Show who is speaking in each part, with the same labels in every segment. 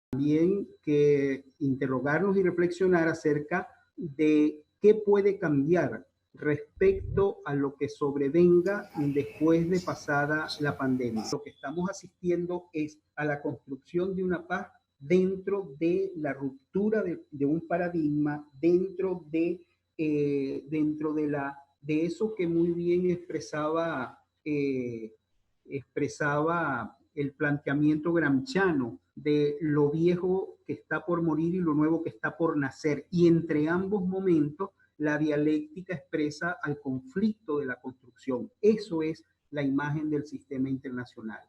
Speaker 1: también que interrogarnos y reflexionar acerca de qué puede cambiar respecto a lo que sobrevenga después de pasada la pandemia. Lo que estamos asistiendo es a la construcción de una paz dentro de la ruptura de un paradigma, de eso que muy bien expresaba el planteamiento gramsciano de lo viejo que está por morir y lo nuevo que está por nacer. Y entre ambos momentos, la dialéctica expresa al conflicto de la construcción. Eso es la imagen del sistema internacional.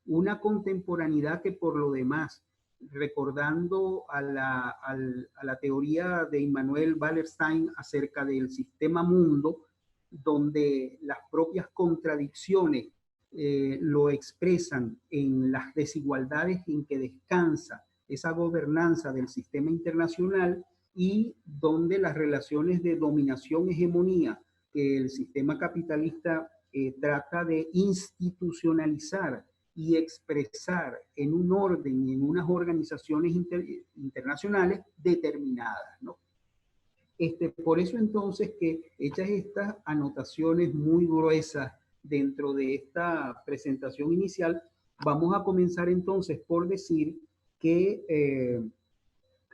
Speaker 1: Una contemporaneidad que por lo demás, recordando a la teoría de Immanuel Wallerstein acerca del sistema mundo, donde las propias contradicciones lo expresan en las desigualdades en que descansa esa gobernanza del sistema internacional y donde las relaciones de dominación-hegemonía que el sistema capitalista trata de institucionalizar y expresar en un orden y en unas organizaciones internacionales determinadas, ¿no? Por eso entonces que hechas estas anotaciones muy gruesas dentro de esta presentación inicial, vamos a comenzar entonces por decir que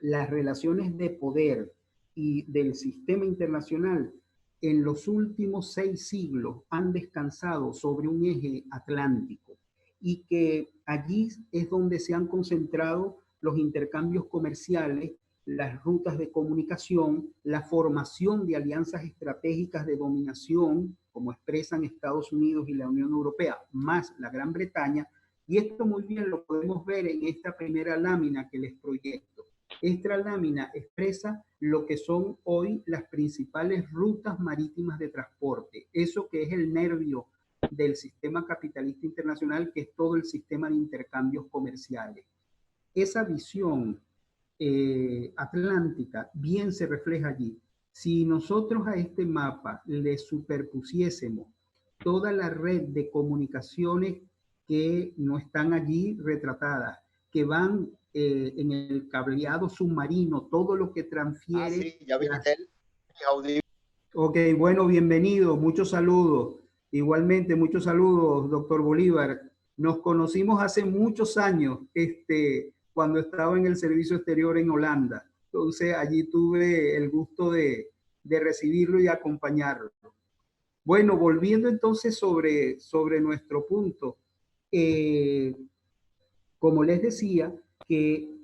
Speaker 1: las relaciones de poder y del sistema internacional en los últimos 6 siglos han descansado sobre un eje atlántico y que allí es donde se han concentrado los intercambios comerciales, las rutas de comunicación, la formación de alianzas estratégicas de dominación, como expresan Estados Unidos y la Unión Europea, más la Gran Bretaña, y esto muy bien lo podemos ver en esta primera lámina que les proyecto. Esta lámina expresa lo que son hoy las principales rutas marítimas de transporte, eso que es el nervio del sistema capitalista internacional, que es todo el sistema de intercambios comerciales. Esa visión atlántica bien se refleja allí. Si nosotros a este mapa le superpusiésemos toda la red de comunicaciones que no están allí retratadas, que van en el cableado submarino, todo lo que transfiere.
Speaker 2: Sí, ya vi el audio.
Speaker 1: Ok, bueno, bienvenido, muchos saludos. Igualmente, muchos saludos, doctor Bolívar. Nos conocimos hace muchos años, cuando estaba en el servicio exterior en Holanda. Entonces, allí tuve el gusto de recibirlo y acompañarlo. Bueno, volviendo entonces sobre nuestro punto, como les decía, que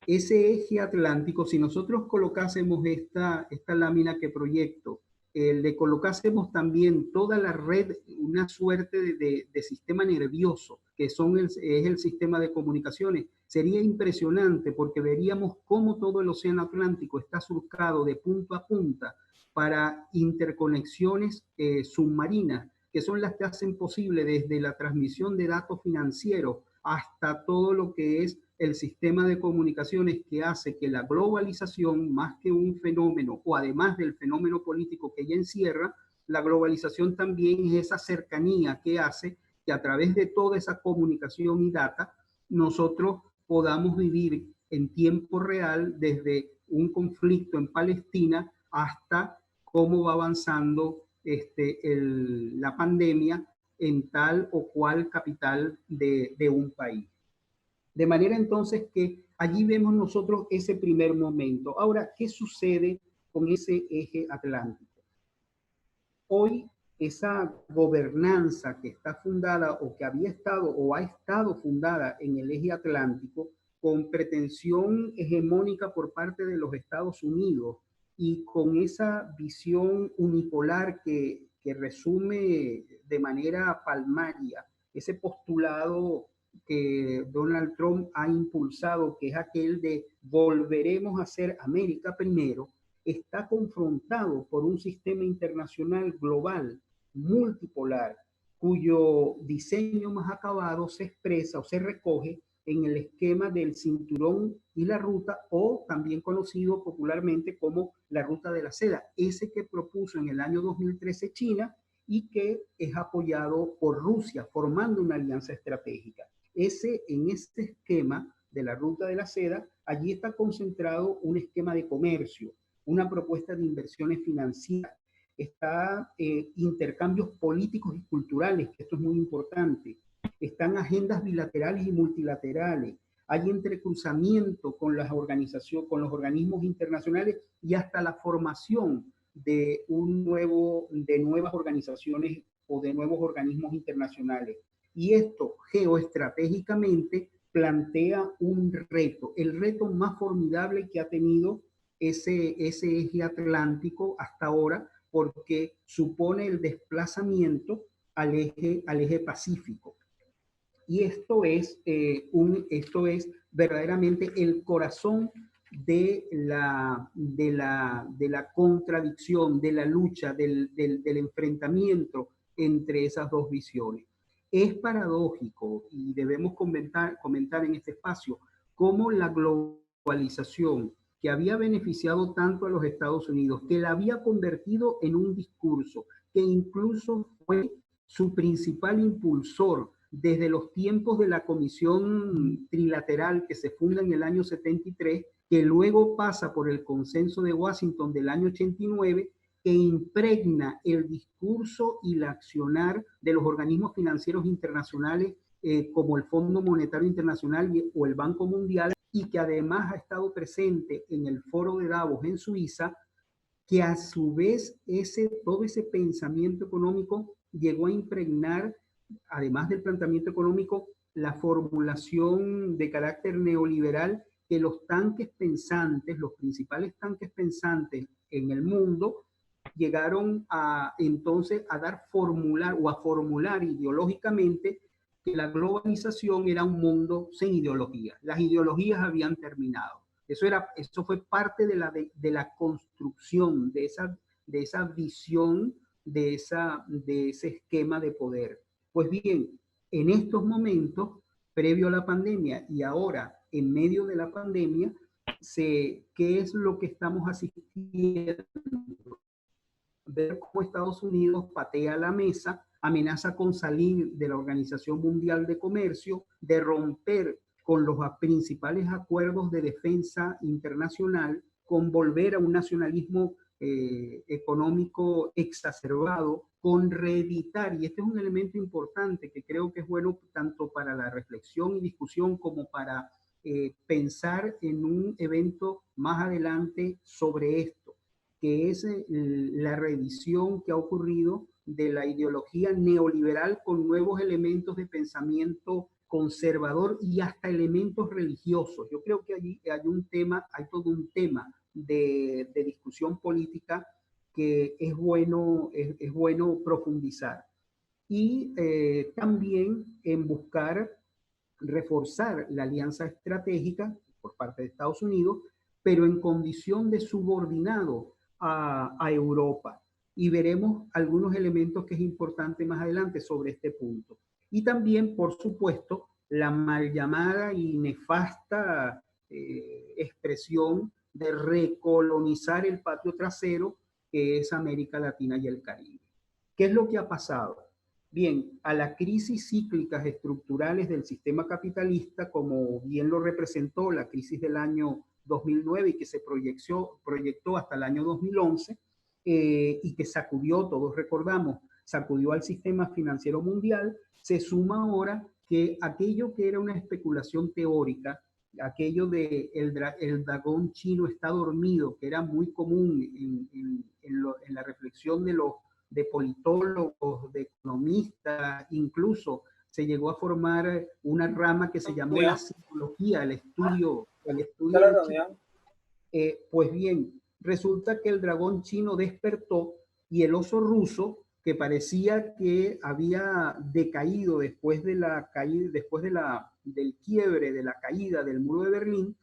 Speaker 1: ese eje atlántico, si nosotros colocásemos esta lámina que proyecto, le colocásemos también toda la red, una suerte de sistema nervioso, que es el sistema de comunicaciones, sería impresionante porque veríamos cómo todo el océano Atlántico está surcado de punta a punta para interconexiones submarinas, que son las que hacen posible desde la transmisión de datos financieros hasta todo lo que es el sistema de comunicaciones que hace que la globalización, más que un fenómeno, o además del fenómeno político que ella encierra, la globalización también es esa cercanía que hace que a través de toda esa comunicación y data, nosotros podamos vivir en tiempo real desde un conflicto en Palestina hasta cómo va avanzando la pandemia en tal o cual capital de un país. De manera entonces que allí vemos nosotros ese primer momento. Ahora, ¿qué sucede con ese eje atlántico? Hoy esa gobernanza que está fundada o que había estado o ha estado fundada en el eje atlántico con pretensión hegemónica por parte de los Estados Unidos y con esa visión unipolar que resume de manera palmaria ese postulado que Donald Trump ha impulsado, que es aquel de volveremos a ser América primero, está confrontado por un sistema internacional global, multipolar, cuyo diseño más acabado se expresa o se recoge en el esquema del cinturón y la ruta, o también conocido popularmente como la ruta de la seda, ese que propuso en el año 2013 China y que es apoyado por Rusia, formando una alianza estratégica. En este esquema de la Ruta de la Seda, allí está concentrado un esquema de comercio, una propuesta de inversiones financieras, está intercambios políticos y culturales, que esto es muy importante, están agendas bilaterales y multilaterales, hay entrecruzamiento con las organizaciones, con los organismos internacionales y hasta la formación de nuevas organizaciones o de nuevos organismos internacionales. Y esto geoestratégicamente plantea un reto, el reto más formidable que ha tenido ese eje atlántico hasta ahora, porque supone el desplazamiento al eje Pacífico. Y esto es verdaderamente el corazón de la contradicción, de la lucha, del enfrentamiento entre esas dos visiones. Es paradójico, y debemos comentar en este espacio, cómo la globalización, que había beneficiado tanto a los Estados Unidos, que la había convertido en un discurso, que incluso fue su principal impulsor desde los tiempos de la Comisión Trilateral que se funda en el año 73, que luego pasa por el Consenso de Washington del año 89, que impregna el discurso y el accionar de los organismos financieros internacionales como el Fondo Monetario Internacional o el Banco Mundial, y que además ha estado presente en el Foro de Davos en Suiza, que a su vez todo ese pensamiento económico llegó a impregnar, además del planteamiento económico, la formulación de carácter neoliberal que los tanques pensantes, los principales tanques pensantes en el mundo, llegaron entonces a formular ideológicamente que la globalización era un mundo sin ideología. Las ideologías habían terminado. Eso fue parte de la construcción de esa visión, de ese esquema de poder. Pues bien, en estos momentos, previo a la pandemia y ahora en medio de la pandemia, ¿qué es lo que estamos asistiendo? Ver cómo Estados Unidos patea la mesa, amenaza con salir de la Organización Mundial de Comercio, de romper con los principales acuerdos de defensa internacional, con volver a un nacionalismo económico exacerbado, con reeditar, y este es un elemento importante que creo que es bueno tanto para la reflexión y discusión como para pensar en un evento más adelante sobre esto, que es la revisión que ha ocurrido de la ideología neoliberal con nuevos elementos de pensamiento conservador y hasta elementos religiosos. Yo creo que allí hay todo un tema de discusión política que es bueno profundizar. Y también en buscar reforzar la alianza estratégica por parte de Estados Unidos, pero en condición de subordinado a Europa. Y veremos algunos elementos que es importante más adelante sobre este punto. Y también, por supuesto, la mal llamada y nefasta expresión de recolonizar el patio trasero, que es América Latina y el Caribe. ¿Qué es lo que ha pasado? Bien, a las crisis cíclicas estructurales del sistema capitalista, como bien lo representó la crisis del año 2009 y que se proyectó hasta el año 2011, y que sacudió, todos recordamos, sacudió al sistema financiero mundial, se suma ahora que aquello que era una especulación teórica, aquello de el dragón chino está dormido, que era muy común en la reflexión de politólogos, de economistas, incluso se llegó a formar una rama que se llamó la psicología, el estudio del chino. Pues bien, resulta que el dragón chino despertó y el oso ruso, que parecía que había decaído después de la caída, del quiebre, de la caída del muro de Berlín,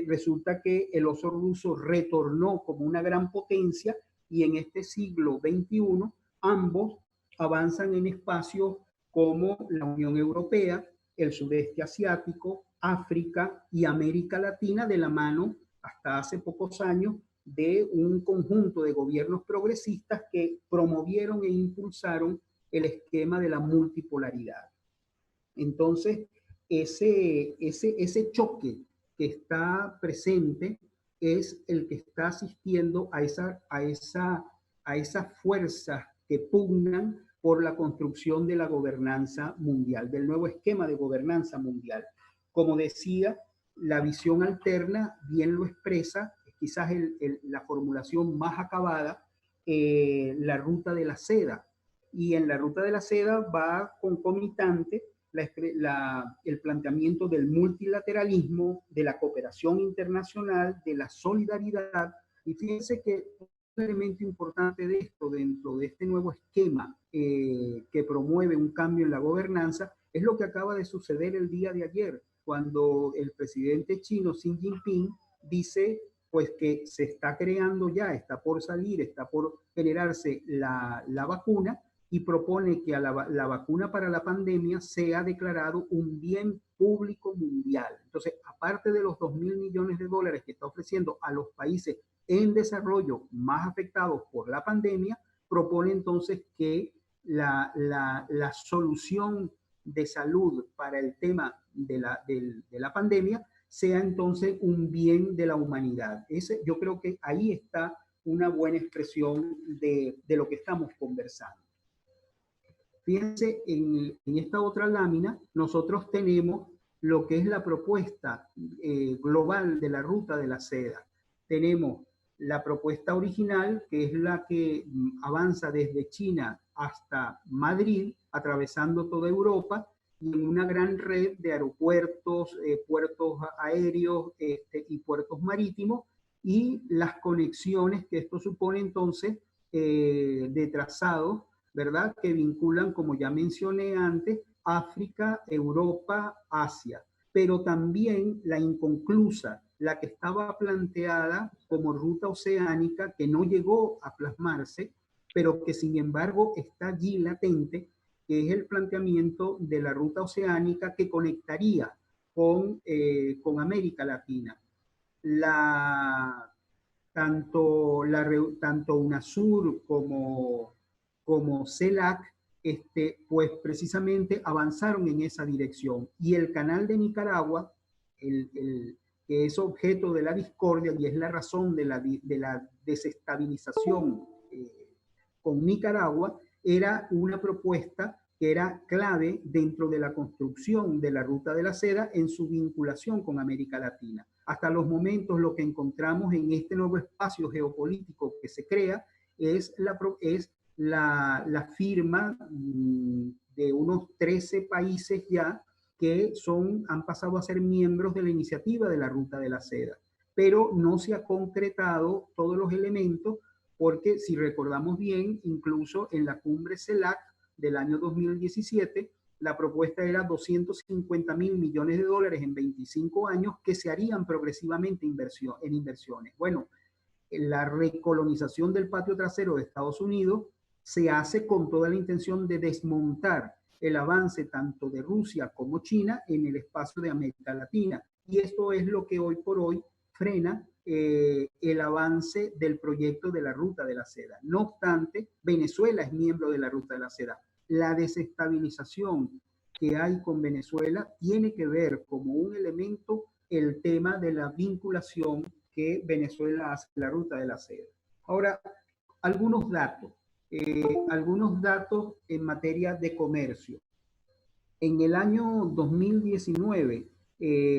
Speaker 1: resulta que el oso ruso retornó como una gran potencia, y en este siglo XXI ambos avanzan en espacios como la Unión Europea, el sudeste asiático, África y América Latina, de la mano hasta hace pocos años de un conjunto de gobiernos progresistas que promovieron e impulsaron el esquema de la multipolaridad. Entonces, ese choque que está presente es el que está asistiendo a esas fuerzas que pugnan por la construcción de la gobernanza mundial, del nuevo esquema de gobernanza mundial. Como decía, la visión alterna bien lo expresa, quizás la formulación más acabada, la ruta de la seda. Y en la ruta de la seda va concomitante el planteamiento del multilateralismo, de la cooperación internacional, de la solidaridad. Y fíjense que un elemento importante de esto, dentro de este nuevo esquema que promueve un cambio en la gobernanza, es lo que acaba de suceder el día de ayer, cuando el presidente chino Xi Jinping dice pues que se está creando ya, está por salir, está por generarse la vacuna, y propone que la vacuna para la pandemia sea declarado un bien público mundial. Entonces, aparte de los 2.000 millones de dólares que está ofreciendo a los países en desarrollo más afectados por la pandemia, propone entonces que la solución de salud para el tema de la pandemia sea entonces un bien de la humanidad. Yo creo que ahí está una buena expresión de lo que estamos conversando. Fíjense, en esta otra lámina nosotros tenemos lo que es la propuesta global de la ruta de la seda. Tenemos la propuesta original, que es la que avanza desde China hasta Madrid, atravesando toda Europa, y en una gran red de aeropuertos, puertos aéreos y puertos marítimos, y las conexiones que esto supone entonces de trazados, ¿verdad? Que vinculan, como ya mencioné antes, África, Europa, Asia, pero también la inconclusa, la que estaba planteada como ruta oceánica, que no llegó a plasmarse, pero que sin embargo está allí latente, que es el planteamiento de la ruta oceánica que conectaría con América Latina. Tanto UNASUR como CELAC, pues precisamente avanzaron en esa dirección. Y el canal de Nicaragua, que es objeto de la discordia y es la razón de la desestabilización con Nicaragua, era una propuesta que era clave dentro de la construcción de la ruta de la seda en su vinculación con América Latina. Hasta los momentos lo que encontramos en este nuevo espacio geopolítico que se crea es la firma de unos 13 países ya que han pasado a ser miembros de la iniciativa de la Ruta de la Seda. Pero no se ha concretado todos los elementos porque, si recordamos bien, incluso en la cumbre CELAC del año 2017, la propuesta era 250.000 millones de dólares en 25 años que se harían progresivamente en inversiones. Bueno, la recolonización del patio trasero de Estados Unidos se hace con toda la intención de desmontar el avance tanto de Rusia como China en el espacio de América Latina. Y esto es lo que hoy por hoy frena el avance del proyecto de la Ruta de la Seda. No obstante, Venezuela es miembro de la Ruta de la Seda. La desestabilización que hay con Venezuela tiene que ver como un elemento el tema de la vinculación que Venezuela hace la Ruta de la Seda. Ahora, algunos datos en materia de comercio. En el año 2019,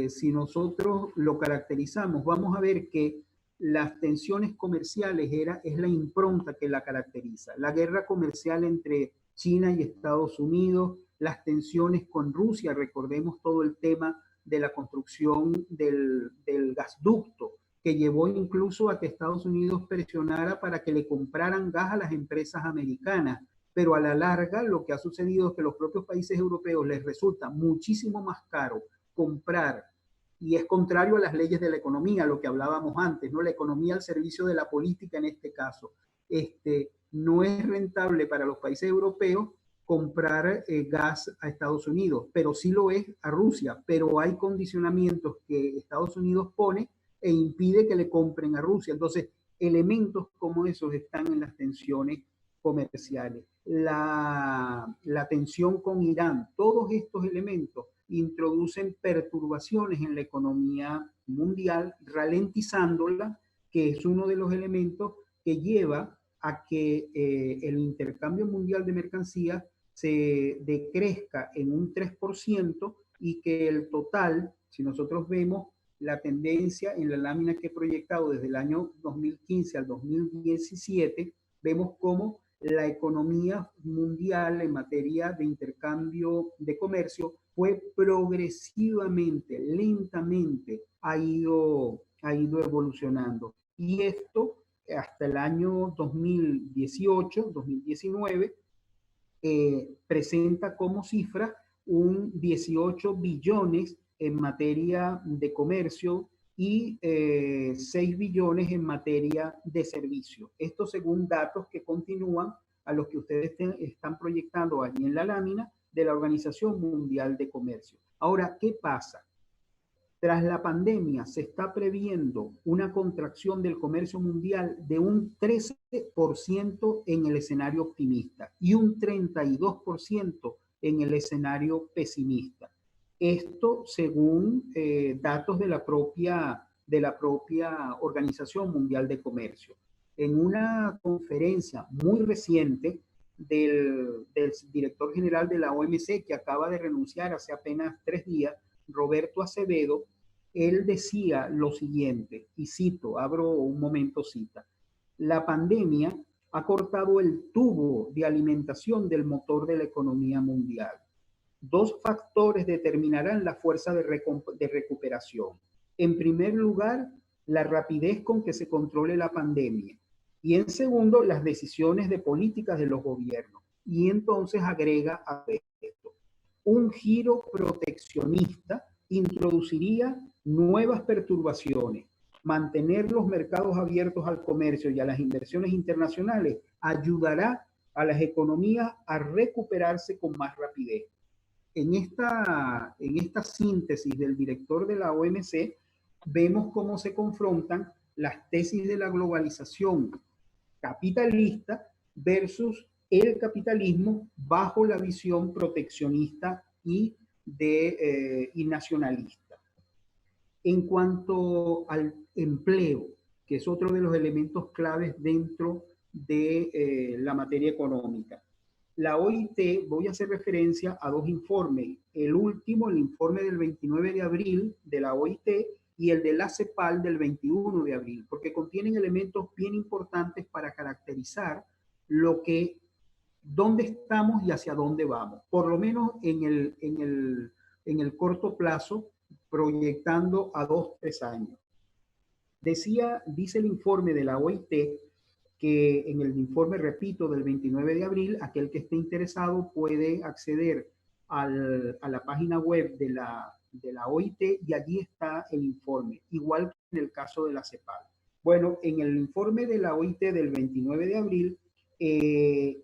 Speaker 1: si nosotros lo caracterizamos, vamos a ver que las tensiones comerciales es la impronta que la caracteriza. La guerra comercial entre China y Estados Unidos, las tensiones con Rusia, recordemos todo el tema de la construcción del gasducto, que llevó incluso a que Estados Unidos presionara para que le compraran gas a las empresas americanas. Pero a la larga lo que ha sucedido es que los propios países europeos les resulta muchísimo más caro comprar, y es contrario a las leyes de la economía, lo que hablábamos antes, ¿no? La economía al servicio de la política en este caso. No es rentable para los países europeos comprar gas a Estados Unidos, pero sí lo es a Rusia, pero hay condicionamientos que Estados Unidos pone e impide que le compren a Rusia. Entonces, elementos como esos están en las tensiones comerciales. La tensión con Irán, todos estos elementos introducen perturbaciones en la economía mundial, ralentizándola, que es uno de los elementos que lleva a que el intercambio mundial de mercancías se decrezca en un 3% y que el total, si nosotros vemos la tendencia en la lámina que he proyectado desde el año 2015 al 2017, vemos cómo la economía mundial en materia de intercambio de comercio fue progresivamente, lentamente, ha ido evolucionando. Y esto hasta el año 2018, 2019, presenta como cifra un 18 billones en materia de comercio y 6 billones en materia de servicio. Esto según datos que continúan a los que ustedes están proyectando allí en la lámina de la Organización Mundial de Comercio. Ahora, ¿qué pasa? Tras la pandemia se está previendo una contracción del comercio mundial de un 13% en el escenario optimista y un 32% en el escenario pesimista. Esto según datos de la propia Organización Mundial de Comercio. En una conferencia muy reciente del director general de la OMC, que acaba de renunciar hace apenas 3 días, Roberto Acevedo, él decía lo siguiente, y cito, abro un momento cita: la pandemia ha cortado el tubo de alimentación del motor de la economía mundial. Dos factores determinarán la fuerza de recuperación. En primer lugar, la rapidez con que se controle la pandemia. Y en segundo, las decisiones de políticas de los gobiernos. Y entonces agrega a esto: un giro proteccionista introduciría nuevas perturbaciones. Mantener los mercados abiertos al comercio y a las inversiones internacionales ayudará a las economías a recuperarse con más rapidez. En esta síntesis del director de la OMC, vemos cómo se confrontan las tesis de la globalización capitalista versus el capitalismo bajo la visión proteccionista y nacionalista. En cuanto al empleo, que es otro de los elementos claves dentro de la materia económica, la OIT, voy a hacer referencia a dos informes. El último, el informe del 29 de abril de la OIT, y el de la CEPAL del 21 de abril, porque contienen elementos bien importantes para caracterizar dónde estamos y hacia dónde vamos, por lo menos en el corto plazo, proyectando a 2-3 años. Dice el informe de la OIT que en el informe, repito, del 29 de abril, aquel que esté interesado puede acceder a la página web de la OIT y allí está el informe, igual que en el caso de la CEPAL. Bueno, en el informe de la OIT del 29 de abril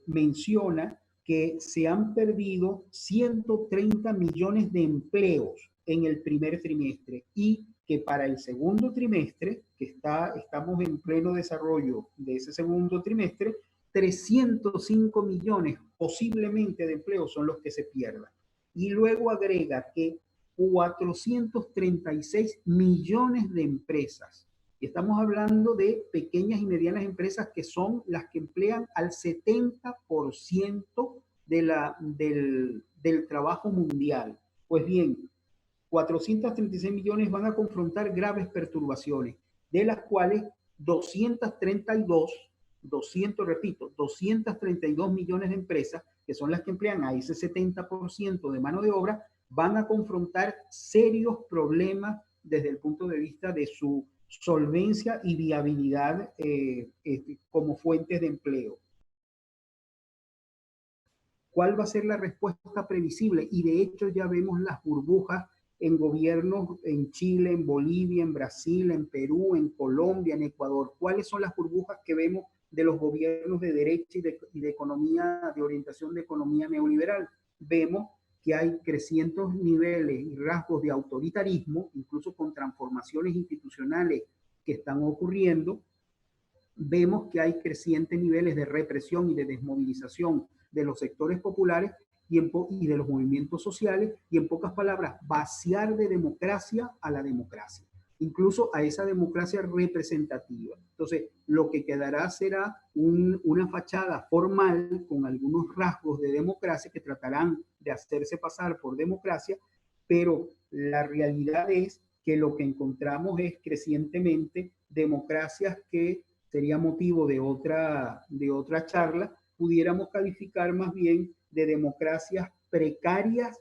Speaker 1: menciona que se han perdido 130 millones de empleos en el primer trimestre y que para el segundo trimestre, que estamos en pleno desarrollo de ese segundo trimestre, 305 millones posiblemente de empleos son los que se pierdan. Y luego agrega que 436 millones de empresas, y estamos hablando de pequeñas y medianas empresas que son las que emplean al 70% del trabajo mundial. Pues bien, 436 millones van a confrontar graves perturbaciones, de las cuales 232 millones de empresas, que son las que emplean a ese 70% de mano de obra, van a confrontar serios problemas desde el punto de vista de su solvencia y viabilidad como fuentes de empleo. ¿Cuál va a ser la respuesta previsible? Y de hecho ya vemos las burbujas en gobiernos en Chile, en Bolivia, en Brasil, en Perú, en Colombia, en Ecuador. ¿Cuáles son las burbujas que vemos de los gobiernos de derecha y de economía, de orientación de economía neoliberal? Vemos que hay crecientes niveles y rasgos de autoritarismo, incluso con transformaciones institucionales que están ocurriendo. Vemos que hay crecientes niveles de represión y de desmovilización de los sectores populares, y de los movimientos sociales, y en pocas palabras, vaciar de democracia a la democracia, incluso a esa democracia representativa. Entonces, lo que quedará será una fachada formal con algunos rasgos de democracia que tratarán de hacerse pasar por democracia, pero la realidad es que lo que encontramos es crecientemente democracias que sería motivo de otra charla, pudiéramos calificar más bien de democracias precarias,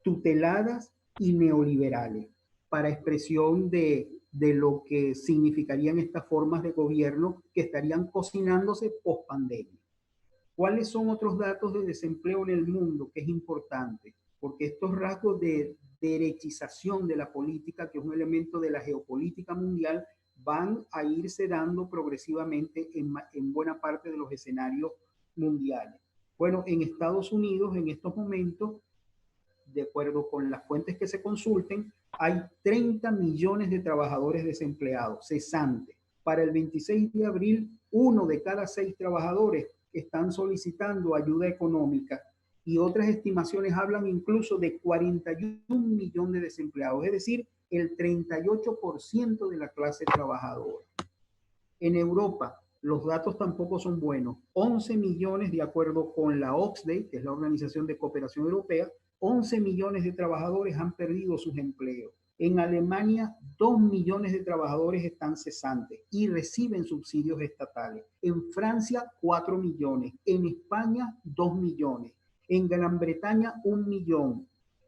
Speaker 1: tuteladas y neoliberales, para expresión de lo que significarían estas formas de gobierno que estarían cocinándose post pandemia. ¿Cuáles son otros datos de desempleo en el mundo que es importante? Porque estos rasgos de derechización de la política, que es un elemento de la geopolítica mundial, van a irse dando progresivamente en buena parte de los escenarios mundiales. Bueno, en Estados Unidos en estos momentos, de acuerdo con las fuentes que se consulten, hay 30 millones de trabajadores desempleados, cesantes. Para el 26 de abril, 1 de cada 6 trabajadores están solicitando ayuda económica, y otras estimaciones hablan incluso de 41 millones de desempleados, es decir, el 38% de la clase trabajadora. En Europa, los datos tampoco son buenos. 11 millones, de acuerdo con la OCDE, que es la Organización de Cooperación Europea, 11 millones de trabajadores han perdido sus empleos. En Alemania, 2 millones de trabajadores están cesantes y reciben subsidios estatales. En Francia, 4 millones. En España, 2 millones. En Gran Bretaña, 1 millón.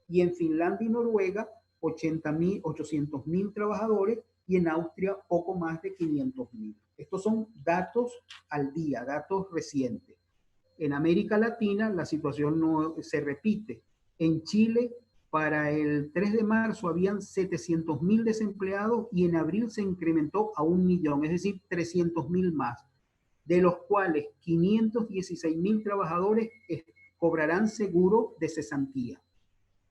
Speaker 1: Y en Finlandia y Noruega, 800.000 trabajadores, y en Austria poco más de 500.000. Estos son datos al día, datos recientes. En América Latina la situación no se repite. En Chile, para el 3 de marzo habían 700.000 desempleados y en abril se incrementó a 1 millón, es decir, 300.000 más, de los cuales 516.000 trabajadores cobrarán seguro de cesantía.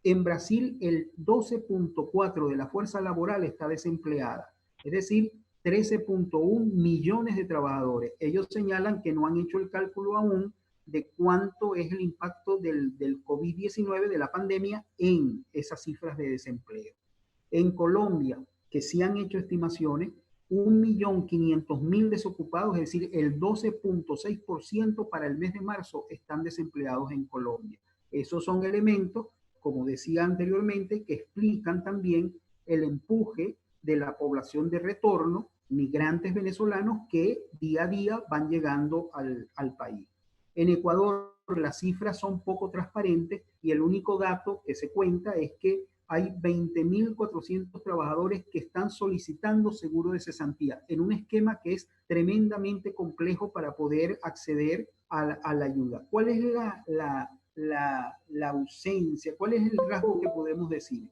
Speaker 1: En Brasil, el 12.4% de la fuerza laboral está desempleada, es decir, 13.1 millones de trabajadores. Ellos señalan que no han hecho el cálculo aún de cuánto es el impacto del COVID-19, de la pandemia, en esas cifras de desempleo. En Colombia, que sí han hecho estimaciones, 1.500.000 desocupados, es decir, el 12.6% para el mes de marzo están desempleados en Colombia. Esos son elementos, como decía anteriormente, que explican también el empuje de la población de retorno, migrantes venezolanos que día a día van llegando al país. En Ecuador las cifras son poco transparentes y el único dato que se cuenta es que hay 20.400 trabajadores que están solicitando seguro de cesantía en un esquema que es tremendamente complejo para poder acceder a la ayuda. ¿Cuál es la ausencia? ¿Cuál es el rasgo que podemos decir?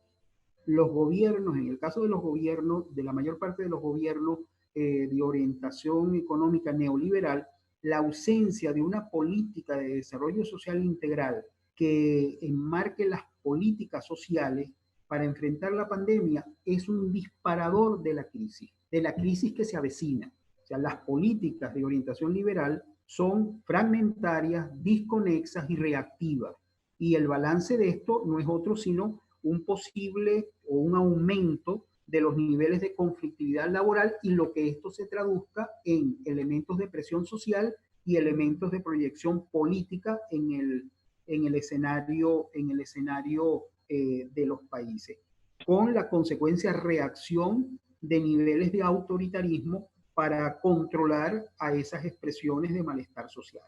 Speaker 1: Los gobiernos, en el caso de los gobiernos, de la mayor parte de los gobiernos de orientación económica neoliberal, la ausencia de una política de desarrollo social integral que enmarque las políticas sociales para enfrentar la pandemia es un disparador de la crisis que se avecina. O sea, las políticas de orientación liberal son fragmentarias, disconexas y reactivas. Y el balance de esto no es otro sino un posible o un aumento de los niveles de conflictividad laboral y lo que esto se traduzca en elementos de presión social y elementos de proyección política en el escenario de los países, con la consecuencia reacción de niveles de autoritarismo para controlar a esas expresiones de malestar social.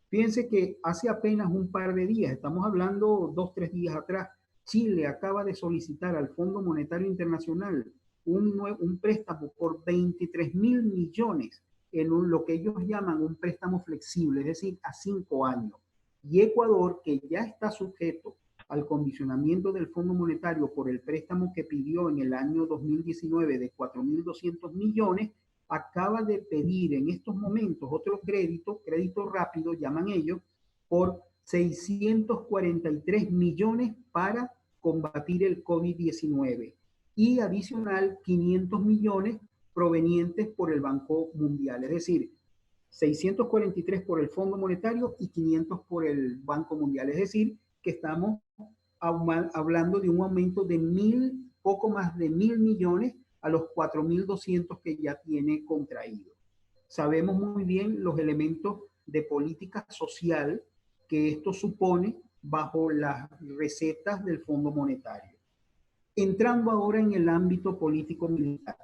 Speaker 1: Fíjense que hace apenas un par de días, estamos hablando 2-3 días atrás, Chile acaba de solicitar al Fondo Monetario Internacional un préstamo por 23.000 millones en lo que ellos llaman un préstamo flexible, es decir, a 5 años. Y Ecuador, que ya está sujeto al condicionamiento del Fondo Monetario por el préstamo que pidió en el año 2019 de 4.200 millones, acaba de pedir en estos momentos otro crédito rápido, llaman ellos, por 643 millones para combatir el COVID-19 y adicional 500 millones provenientes por el Banco Mundial, es decir, 643 por el Fondo Monetario y 500 por el Banco Mundial, es decir, que estamos hablando de un aumento de poco más de 1.000 millones a los 4.200 que ya tiene contraído. Sabemos muy bien los elementos de política social que esto supone bajo las recetas del Fondo Monetario. Entrando ahora en el ámbito político-militar,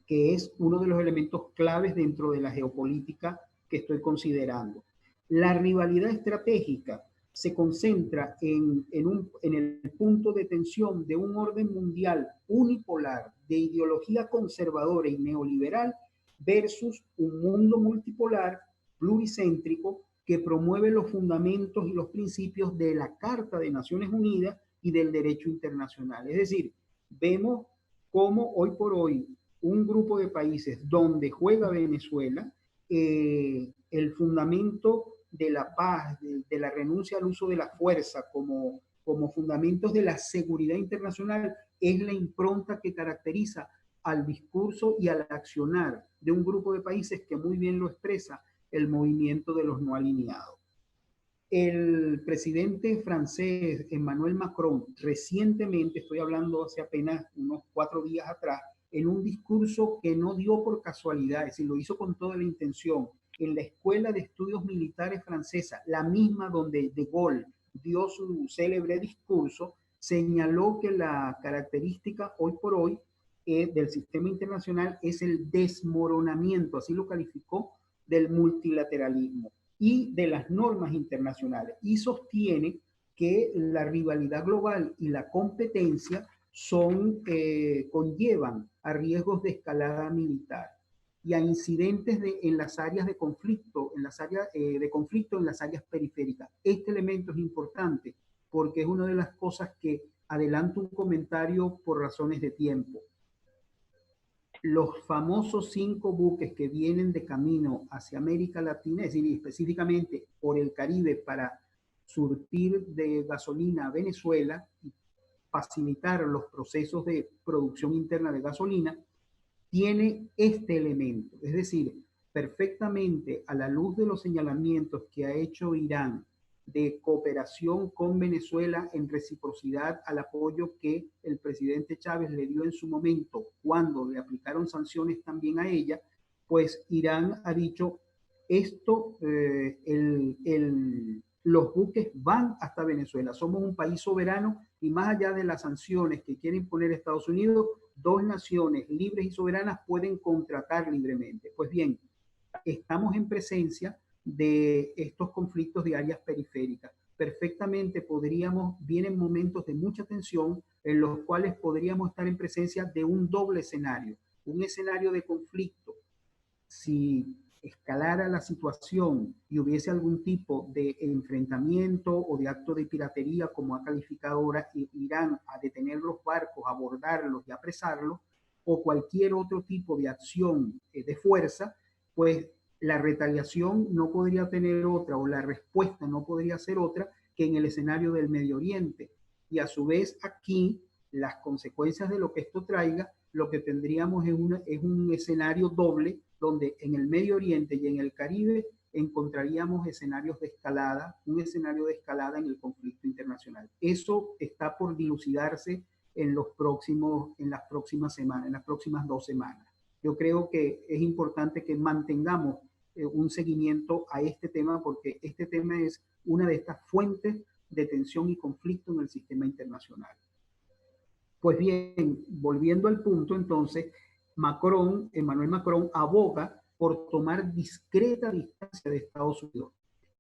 Speaker 1: que es uno de los elementos claves dentro de la geopolítica que estoy considerando. La rivalidad estratégica se concentra en el punto de tensión de un orden mundial unipolar de ideología conservadora y neoliberal versus un mundo multipolar pluricéntrico que promueve los fundamentos y los principios de la Carta de Naciones Unidas y del derecho internacional. Es decir, vemos cómo hoy por hoy un grupo de países donde juega Venezuela, el fundamento de la paz, de la renuncia al uso de la fuerza como fundamentos de la seguridad internacional es la impronta que caracteriza al discurso y al accionar de un grupo de países que muy bien lo expresa el movimiento de los no alineados. El presidente francés Emmanuel Macron recientemente, estoy hablando hace apenas unos 4 días atrás, en un discurso que no dio por casualidad, es decir, lo hizo con toda la intención, en la Escuela de Estudios Militares Francesa, la misma donde De Gaulle dio su célebre discurso, señaló que la característica hoy por hoy del sistema internacional es el desmoronamiento, así lo calificó, del multilateralismo y de las normas internacionales, y sostiene que la rivalidad global y la competencia conllevan a riesgos de escalada militar y a incidentes en las áreas de conflicto, en las áreas periféricas. Este elemento es importante porque es una de las cosas que adelanto un comentario por razones de tiempo. Los famosos 5 buques que vienen de camino hacia América Latina, es decir, específicamente por el Caribe para surtir de gasolina a Venezuela y facilitar los procesos de producción interna de gasolina, tiene este elemento. Es decir, perfectamente a la luz de los señalamientos que ha hecho Irán de cooperación con Venezuela en reciprocidad al apoyo que el presidente Chávez le dio en su momento cuando le aplicaron sanciones también a ella, pues Irán ha dicho esto, los buques van hasta Venezuela, somos un país soberano y más allá de las sanciones que quiere imponer Estados Unidos, 2 naciones libres y soberanas pueden contratar libremente. Pues bien, estamos en presencia de estos conflictos de áreas periféricas. Perfectamente vienen momentos de mucha tensión en los cuales podríamos estar en presencia de un doble escenario, un escenario de conflicto. Si escalara la situación y hubiese algún tipo de enfrentamiento o de acto de piratería, como ha calificado ahora Irán, a detener los barcos, abordarlos y apresarlos, o cualquier otro tipo de acción de fuerza, pues la retaliación no podría tener otra, o la respuesta no podría ser otra que en el escenario del Medio Oriente. Y a su vez aquí, las consecuencias de lo que esto traiga, lo que tendríamos es un escenario doble, donde en el Medio Oriente y en el Caribe encontraríamos escenarios de escalada, un escenario de escalada en el conflicto internacional. Eso está por dilucidarse en las próximas semanas, en las próximas 2 semanas. Yo creo que es importante que mantengamos un seguimiento a este tema porque este tema es una de estas fuentes de tensión y conflicto en el sistema internacional. Pues bien, volviendo al punto, entonces, Emmanuel Macron aboga por tomar discreta distancia de Estados Unidos,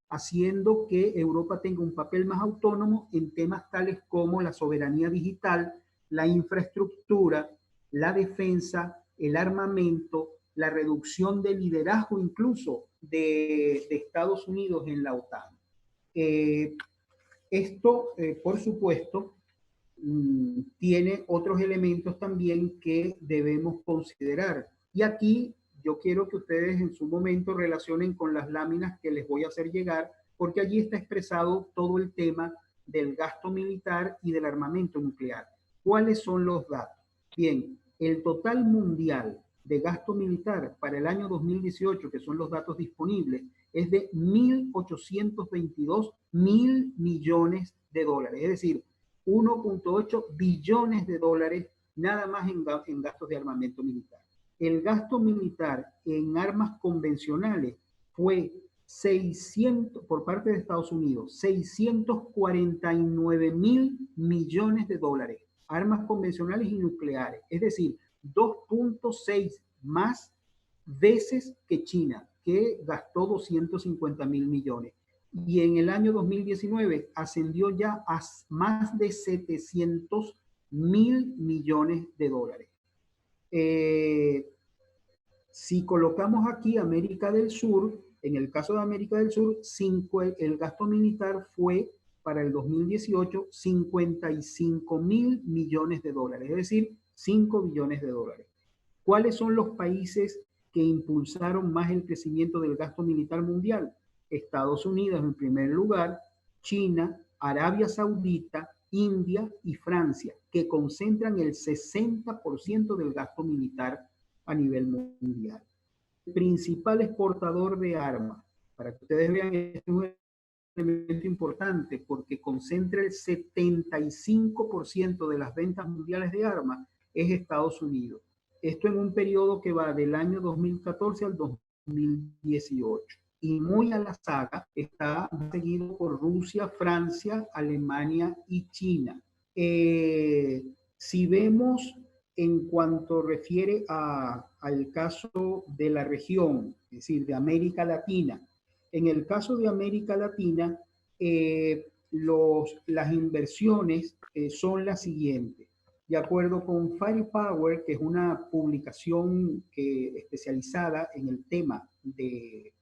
Speaker 1: haciendo que Europa tenga un papel más autónomo en temas tales como la soberanía digital, la infraestructura, la defensa, el armamento, la reducción del liderazgo incluso de Estados Unidos en la OTAN. Esto, por supuesto, tiene otros elementos también que debemos considerar. Y aquí yo quiero que ustedes en su momento relacionen con las láminas que les voy a hacer llegar, porque allí está expresado todo el tema del gasto militar y del armamento nuclear. ¿Cuáles son los datos? Bien, el total mundial de gasto militar para el año 2018, que son los datos disponibles, es de 1.822 mil millones de dólares, es decir, 1.8 billones de dólares nada más en gastos de armamento militar. El gasto militar en armas convencionales fue 600, por parte de Estados Unidos, 649 mil millones de dólares, armas convencionales y nucleares, es decir, 2.6 más veces que China, que gastó 250 mil millones. Y en el año 2019 ascendió ya a más de 700 mil millones de dólares. Si colocamos aquí América del Sur, en el caso de América del Sur, el gasto militar fue para el 2018 55 mil millones de dólares, es decir, 5 billones de dólares. ¿Cuáles son los países que impulsaron más el crecimiento del gasto militar mundial? Estados Unidos en primer lugar, China, Arabia Saudita, India y Francia, que concentran el 60% del gasto militar a nivel mundial. El principal exportador de armas, para que ustedes vean, es un elemento importante porque concentra el 75% de las ventas mundiales de armas, es Estados Unidos. Esto en un periodo que va del año 2014 al 2018. Y muy a la saga está seguido por Rusia, Francia, Alemania y China. Si vemos en cuanto refiere al caso de la región, es decir, de América Latina, en el caso de América Latina, las inversiones son las siguientes. De acuerdo con Firepower, que es una publicación especializada en el tema del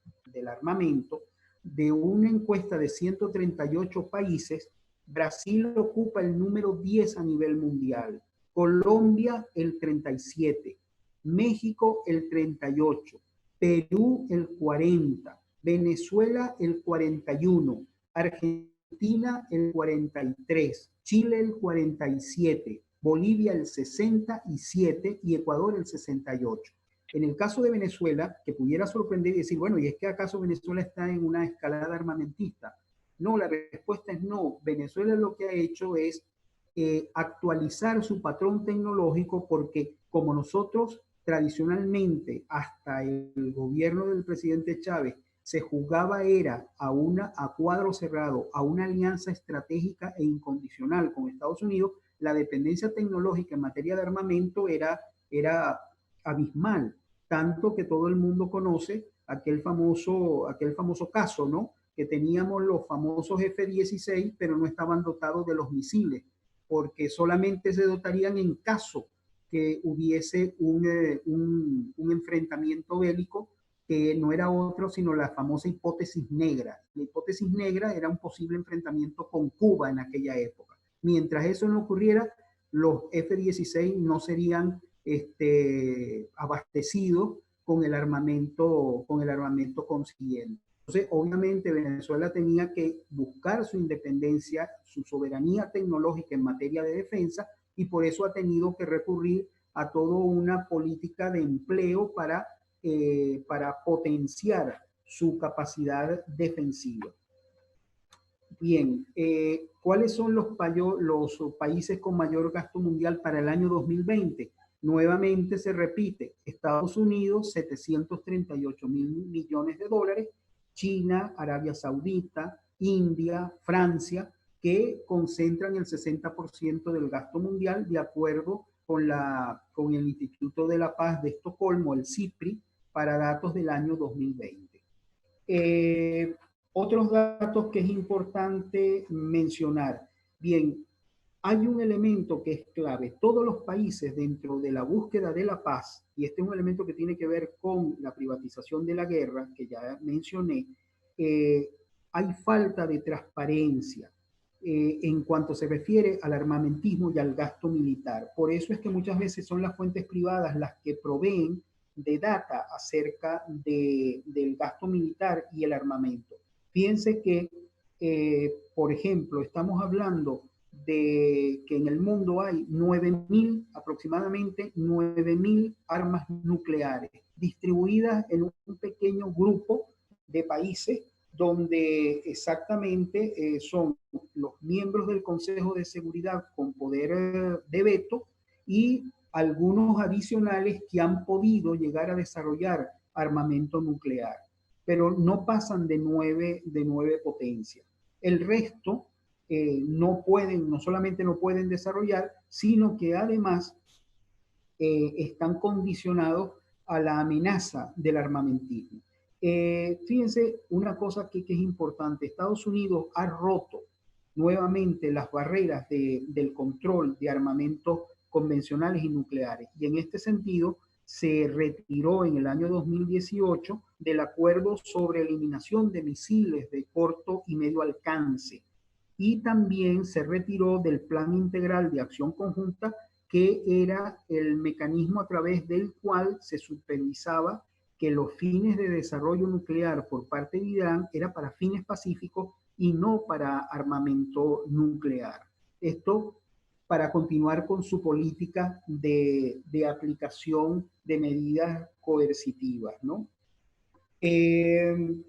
Speaker 1: armamento, de una encuesta de 138 países, Brasil ocupa el número 10 a nivel mundial, Colombia el 37, México el 38, Perú el 40, Venezuela el 41, Argentina el 43, Chile el 47, Bolivia el 67 y Ecuador el 68. En el caso de Venezuela, que pudiera sorprender y decir, bueno, ¿y es que acaso Venezuela está en una escalada armamentista? No, la respuesta es no. Venezuela lo que ha hecho es actualizar su patrón tecnológico porque como nosotros tradicionalmente hasta el gobierno del presidente Chávez se jugaba era a cuadro cerrado, a una alianza estratégica e incondicional con Estados Unidos, la dependencia tecnológica en materia de armamento era abismal, tanto que todo el mundo conoce aquel famoso caso, ¿no? Que teníamos los famosos F-16, pero no estaban dotados de los misiles, porque solamente se dotarían en caso que hubiese un enfrentamiento bélico que no era otro sino la famosa hipótesis negra. La hipótesis negra era un posible enfrentamiento con Cuba en aquella época. Mientras eso no ocurriera, los F-16 no serían abastecidos con el armamento consiguiente. Entonces, obviamente, Venezuela tenía que buscar su independencia, su soberanía tecnológica en materia de defensa, y por eso ha tenido que recurrir a toda una política de empleo para potenciar su capacidad defensiva. Bien, ¿cuáles son los países con mayor gasto mundial para el año 2020? Nuevamente se repite, Estados Unidos, 738 mil millones de dólares, China, Arabia Saudita, India, Francia, que concentran el 60% del gasto mundial de acuerdo con el Instituto de la Paz de Estocolmo, el CIPRI, para datos del año 2020. Otros datos que es importante mencionar. Bien, hay un elemento que es clave. Todos los países dentro de la búsqueda de la paz, y este es un elemento que tiene que ver con la privatización de la guerra, que ya mencioné, hay falta de transparencia en cuanto se refiere al armamentismo y al gasto militar. Por eso es que muchas veces son las fuentes privadas las que proveen de data acerca del gasto militar y el armamento. Fíjense que, por ejemplo, estamos hablando de que en el mundo hay aproximadamente 9.000 armas nucleares distribuidas en un pequeño grupo de países donde exactamente son los miembros del Consejo de Seguridad con poder de veto y algunos adicionales que han podido llegar a desarrollar armamento nuclear, pero no pasan de nueve potencias. El resto no pueden, no solamente no pueden desarrollar, sino que además están condicionados a la amenaza del armamentismo. Fíjense una cosa que es importante, Estados Unidos ha roto nuevamente las barreras del control de armamentos convencionales y nucleares, y en este sentido se retiró en el año 2018 del acuerdo sobre eliminación de misiles de corto y medio alcance, y también se retiró del Plan Integral de Acción Conjunta, que era el mecanismo a través del cual se supervisaba que los fines de desarrollo nuclear por parte de Irán era para fines pacíficos y no para armamento nuclear. Esto para continuar con su política de aplicación de medidas coercitivas, ¿no? El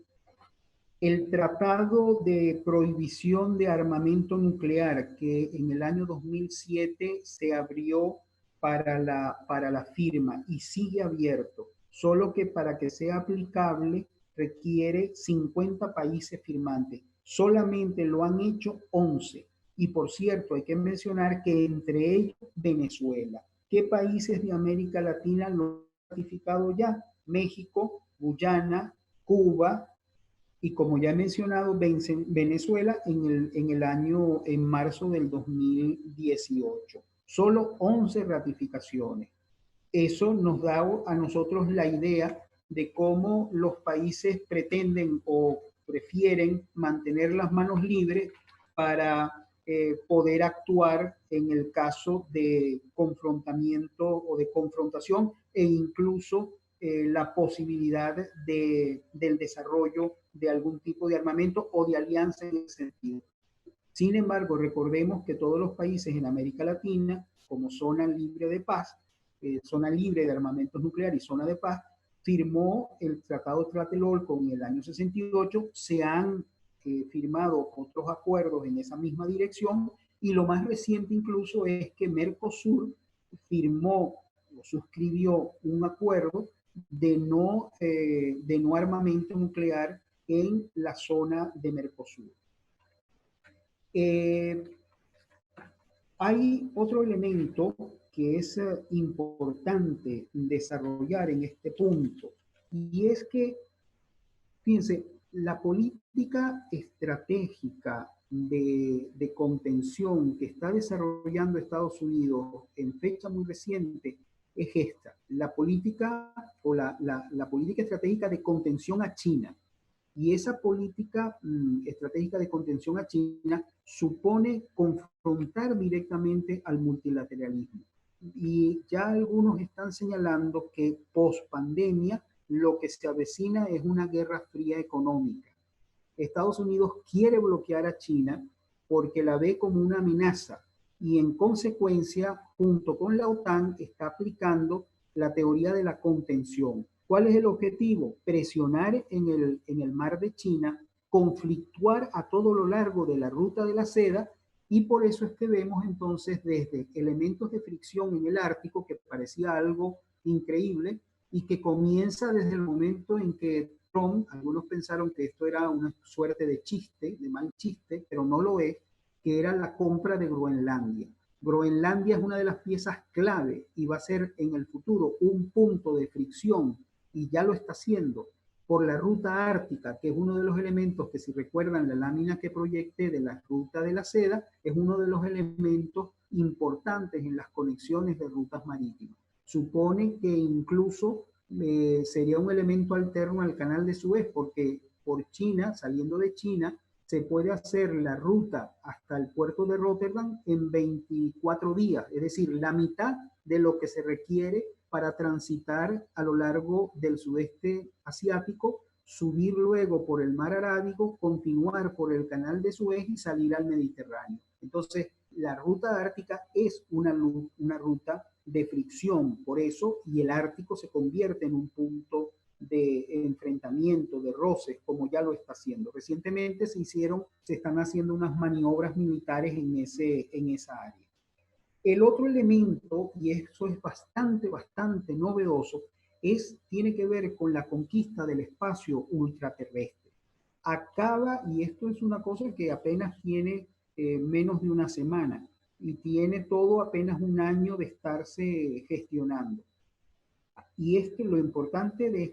Speaker 1: Tratado de Prohibición de Armamento Nuclear, que en el año 2007 se abrió para la firma y sigue abierto, solo que para que sea aplicable requiere 50 países firmantes. Solamente lo han hecho 11. Y por cierto, hay que mencionar que entre ellos Venezuela. ¿Qué países de América Latina lo han ratificado ya? México, Guyana, Cuba, y como ya he mencionado, Venezuela en marzo del 2018. Solo 11 ratificaciones. Eso nos da a nosotros la idea de cómo los países pretenden o prefieren mantener las manos libres para poder actuar en el caso de confrontamiento o de confrontación e incluso la posibilidad del desarrollo de algún tipo de armamento o de alianza en ese sentido. Sin embargo, recordemos que todos los países en América Latina, como zona libre de paz, zona libre de armamentos nucleares y zona de paz, firmó el Tratado Tlatelolco en el año 68, se han firmado otros acuerdos en esa misma dirección, y lo más reciente incluso es que Mercosur firmó o suscribió un acuerdo de no armamento nuclear en la zona de Mercosur. Hay otro elemento que es importante desarrollar en este punto, y es que, fíjense, la política estratégica de contención que está desarrollando Estados Unidos en fecha muy reciente es esta, la política o la política estratégica de contención a China. Y esa política estratégica de contención a China supone confrontar directamente al multilateralismo. Y ya algunos están señalando que post pandemia lo que se avecina es una guerra fría económica. Estados Unidos quiere bloquear a China porque la ve como una amenaza y en consecuencia, junto con la OTAN, está aplicando la teoría de la contención. ¿Cuál es el objetivo? Presionar en el mar de China, conflictuar a todo lo largo de la ruta de la seda, y por eso es que vemos entonces desde elementos de fricción en el Ártico, que parecía algo increíble, y que comienza desde el momento en que Trump, algunos pensaron que esto era una suerte de chiste, de mal chiste, pero no lo es, que era la compra de Groenlandia. Groenlandia es una de las piezas clave y va a ser en el futuro un punto de fricción, y ya lo está haciendo, por la ruta ártica, que es uno de los elementos que, si recuerdan la lámina que proyecté de la ruta de la seda, es uno de los elementos importantes en las conexiones de rutas marítimas. Supone que incluso sería un elemento alterno al canal de Suez, porque por China, saliendo de China, se puede hacer la ruta hasta el puerto de Rotterdam en 24 días, es decir, la mitad de lo que se requiere para transitar a lo largo del sudeste asiático, subir luego por el mar Arábigo, continuar por el canal de Suez y salir al Mediterráneo. Entonces, la ruta ártica es una ruta de fricción, por eso, y el Ártico se convierte en un punto de enfrentamiento, de roces, como ya lo está haciendo. Recientemente se están haciendo unas maniobras militares en esa área. El otro elemento, y eso es bastante novedoso, tiene que ver con la conquista del espacio ultraterrestre. Acaba, y esto es una cosa que apenas tiene menos de una semana, y tiene todo apenas un año de estarse gestionando. Y lo importante de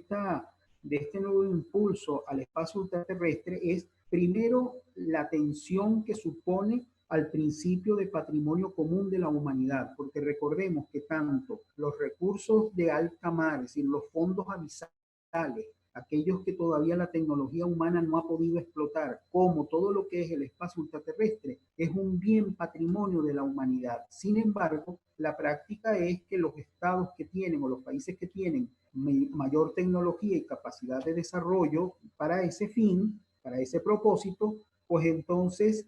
Speaker 1: este nuevo impulso al espacio ultraterrestre es, primero, la atención que supone al principio de patrimonio común de la humanidad, porque recordemos que tanto los recursos de alta mar, es decir, los fondos abisales, aquellos que todavía la tecnología humana no ha podido explotar, como todo lo que es el espacio ultraterrestre, es un bien patrimonio de la humanidad. Sin embargo, la práctica es que los estados que tienen o los países que tienen mayor tecnología y capacidad de desarrollo para ese fin, para ese propósito, pues entonces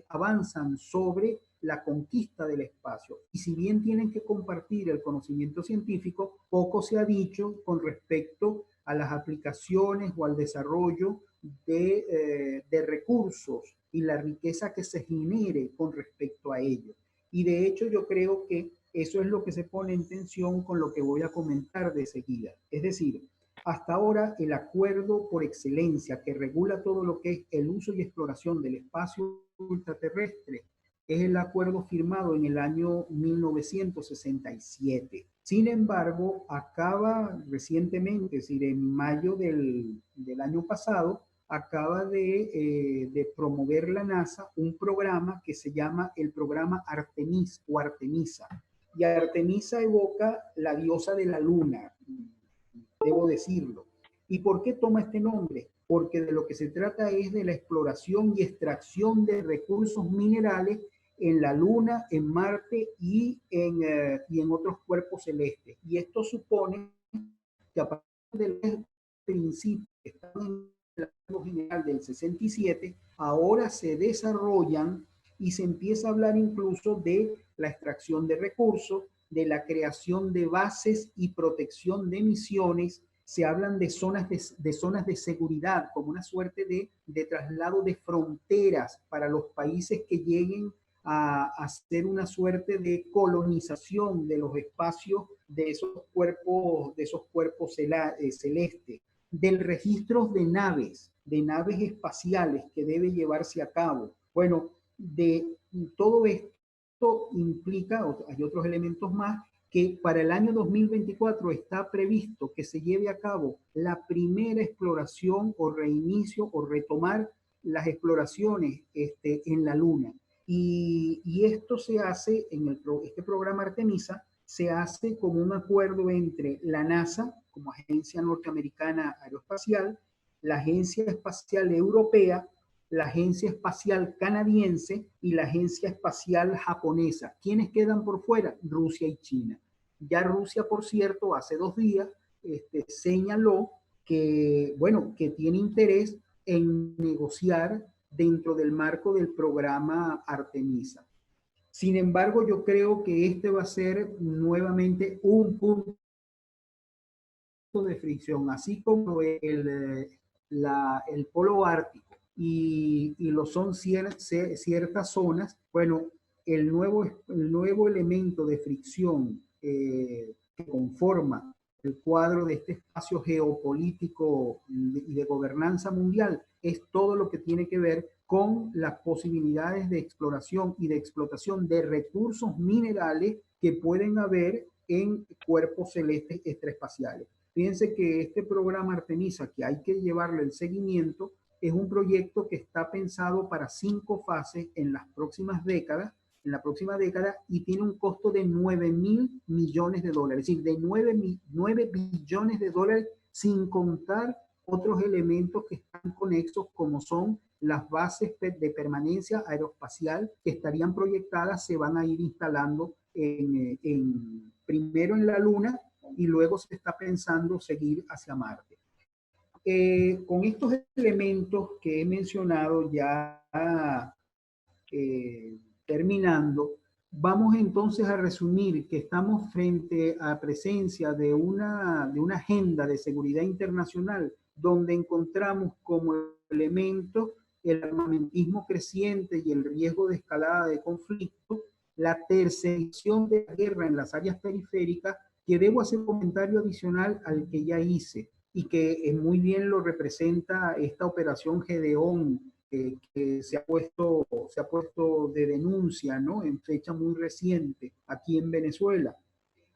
Speaker 1: avanzan sobre la conquista del espacio. Y si bien tienen que compartir el conocimiento científico, poco se ha dicho con respecto a las aplicaciones o al desarrollo de recursos y la riqueza que se genere con respecto a ello. Y de hecho yo creo que eso es lo que se pone en tensión con lo que voy a comentar de seguida. Es decir, hasta ahora el acuerdo por excelencia que regula todo lo que es el uso y exploración del espacio ultraterrestre es el acuerdo firmado en el año 1967. Sin embargo, acaba recientemente, es decir, en mayo del año pasado, acaba de promover la NASA un programa que se llama el programa Artemis o Artemisa. Y Artemisa evoca la diosa de la luna, debo decirlo. ¿Y por qué toma este nombre? Porque de lo que se trata es de la exploración y extracción de recursos minerales en la Luna, en Marte y en otros cuerpos celestes. Y esto supone que a partir del principio que están en el acuerdo general del 67, ahora se desarrollan y se empieza a hablar incluso de la extracción de recursos, de la creación de bases y protección de misiones. Se hablan de zonas de seguridad, como una suerte de traslado de fronteras para los países que lleguen a hacer una suerte de colonización de los espacios de esos cuerpos celestes, del registro de naves espaciales que debe llevarse a cabo. Bueno, de todo esto implica, hay otros elementos más, que para el año 2024 está previsto que se lleve a cabo la primera exploración o reinicio o retomar las exploraciones en la Luna. Y esto se hace este programa Artemisa, se hace como un acuerdo entre la NASA, como agencia norteamericana aeroespacial, la Agencia Espacial Europea, la Agencia Espacial Canadiense y la Agencia Espacial Japonesa. ¿Quiénes quedan por fuera? Rusia y China. Ya Rusia, por cierto, hace 2 días señaló que, bueno, que tiene interés en negociar dentro del marco del programa Artemisa. Sin embargo, yo creo que este va a ser nuevamente un punto de fricción, así como el polo ártico y lo son ciertas zonas. Bueno, el nuevo elemento de fricción que conforma el cuadro de este espacio geopolítico y de gobernanza mundial es todo lo que tiene que ver con las posibilidades de exploración y de explotación de recursos minerales que pueden haber en cuerpos celestes extraespaciales. Fíjense que este programa Artemisa, que hay que llevarle el seguimiento, es un proyecto que está pensado para 5 fases en la próxima década, y tiene un costo de $9.000 millones, es decir, de 9 billones de dólares, sin contar otros elementos que están conexos, como son las bases de permanencia aeroespacial que estarían proyectadas, se van a ir instalando primero en la Luna y luego se está pensando seguir hacia Marte. Con estos elementos que he mencionado ya terminando, Vamos entonces a resumir que estamos frente a presencia de una agenda de seguridad internacional donde encontramos como elementos el armamentismo creciente y el riesgo de escalada de conflicto, la tercerización de la guerra en las áreas periféricas, que debo hacer un comentario adicional al que ya hice y que muy bien lo representa esta operación Gedeón, que se ha puesto de denuncia, ¿no? En fecha muy reciente aquí en Venezuela.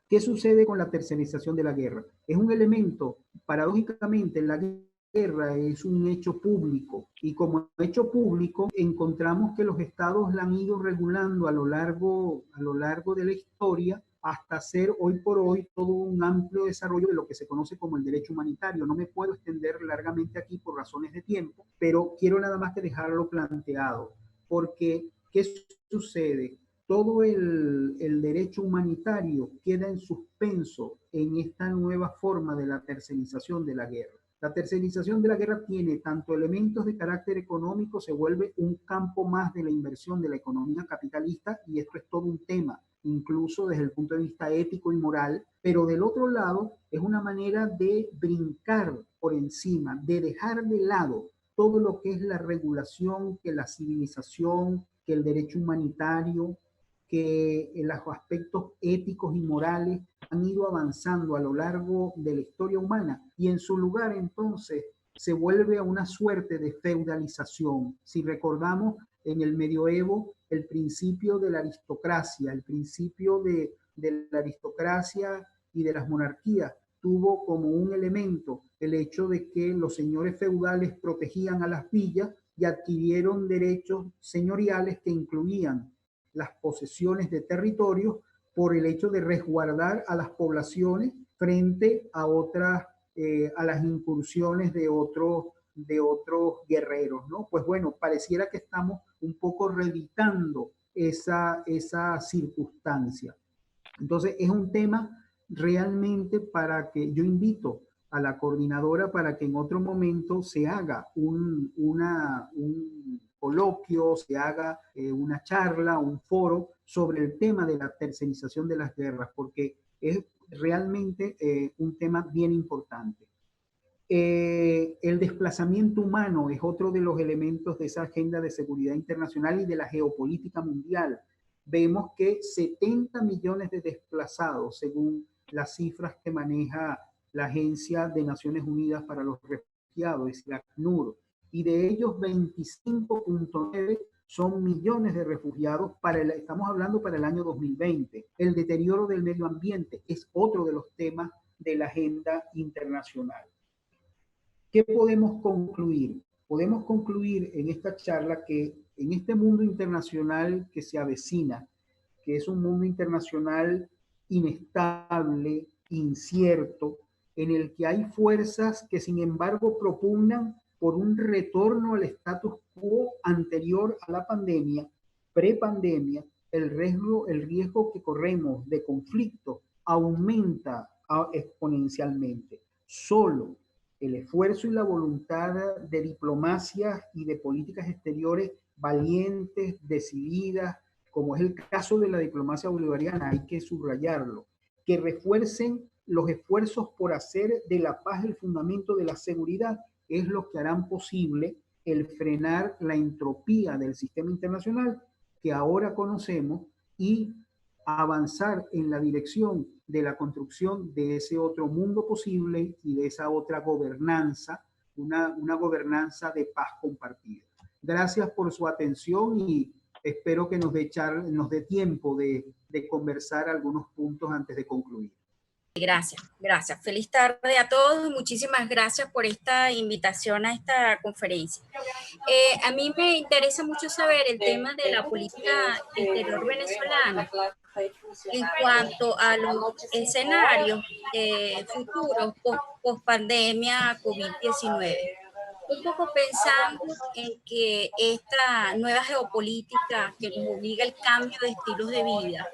Speaker 1: ¿Qué sucede con la tercerización de la guerra? Es un elemento, paradójicamente, la guerra es un hecho público y como hecho público encontramos que los estados la han ido regulando a lo largo de la historia hasta ser hoy por hoy todo un amplio desarrollo de lo que se conoce como el derecho humanitario. No me puedo extender largamente aquí por razones de tiempo, pero quiero nada más que dejarlo planteado, porque ¿qué sucede? Todo el derecho humanitario queda en suspenso en esta nueva forma de la tercerización de la guerra. La tercerización de la guerra tiene tanto elementos de carácter económico, se vuelve un campo más de la inversión de la economía capitalista, y esto es todo un tema, incluso desde el punto de vista ético y moral, pero del otro lado es una manera de brincar por encima, de dejar de lado todo lo que es la regulación, que la civilización, que el derecho humanitario, que los aspectos éticos y morales han ido avanzando a lo largo de la historia humana, y en su lugar entonces se vuelve a una suerte de feudalización. Si recordamos en el medioevo el principio de la aristocracia, el principio de la aristocracia y de las monarquías tuvo como un elemento el hecho de que los señores feudales protegían a las villas y adquirieron derechos señoriales que incluían las posesiones de territorio por el hecho de resguardar a las poblaciones frente a otras, a las incursiones de otros guerreros, ¿no? Pues bueno, pareciera que estamos un poco reeditando esa circunstancia. Entonces es un tema realmente para que yo invito a la coordinadora para que en otro momento se haga un coloquio, se haga una charla, un foro sobre el tema de la tercerización de las guerras, porque es realmente un tema bien importante. El desplazamiento humano es otro de los elementos de esa agenda de seguridad internacional y de la geopolítica mundial. Vemos que 70 millones de desplazados, según las cifras que maneja la Agencia de Naciones Unidas para los Refugiados, es la ACNUR, y de ellos 25.9 son millones de refugiados estamos hablando para el año 2020. El deterioro del medio ambiente es otro de los temas de la agenda internacional. ¿Qué podemos concluir? Podemos concluir en esta charla que en este mundo internacional que se avecina, que es un mundo internacional inestable, incierto, en el que hay fuerzas que sin embargo propugnan por un retorno al status quo anterior a la pandemia, prepandemia, el riesgo que corremos de conflicto aumenta exponencialmente. Solo el esfuerzo y la voluntad de diplomacia y de políticas exteriores valientes, decididas, como es el caso de la diplomacia bolivariana, hay que subrayarlo, que refuercen los esfuerzos por hacer de la paz el fundamento de la seguridad, es lo que harán posible el frenar la entropía del sistema internacional que ahora conocemos y avanzar en la dirección de la construcción de ese otro mundo posible y de esa otra gobernanza, una gobernanza de paz compartida. Gracias por su atención y espero que nos dé tiempo de conversar algunos puntos antes de concluir.
Speaker 3: Gracias, gracias. Feliz tarde a todos y muchísimas gracias por esta invitación a esta conferencia. A mí me interesa mucho saber el tema de la política exterior venezolana en cuanto a los escenarios futuros post pandemia COVID-19. Un poco pensando en que esta nueva geopolítica que nos obliga al cambio de estilos de vida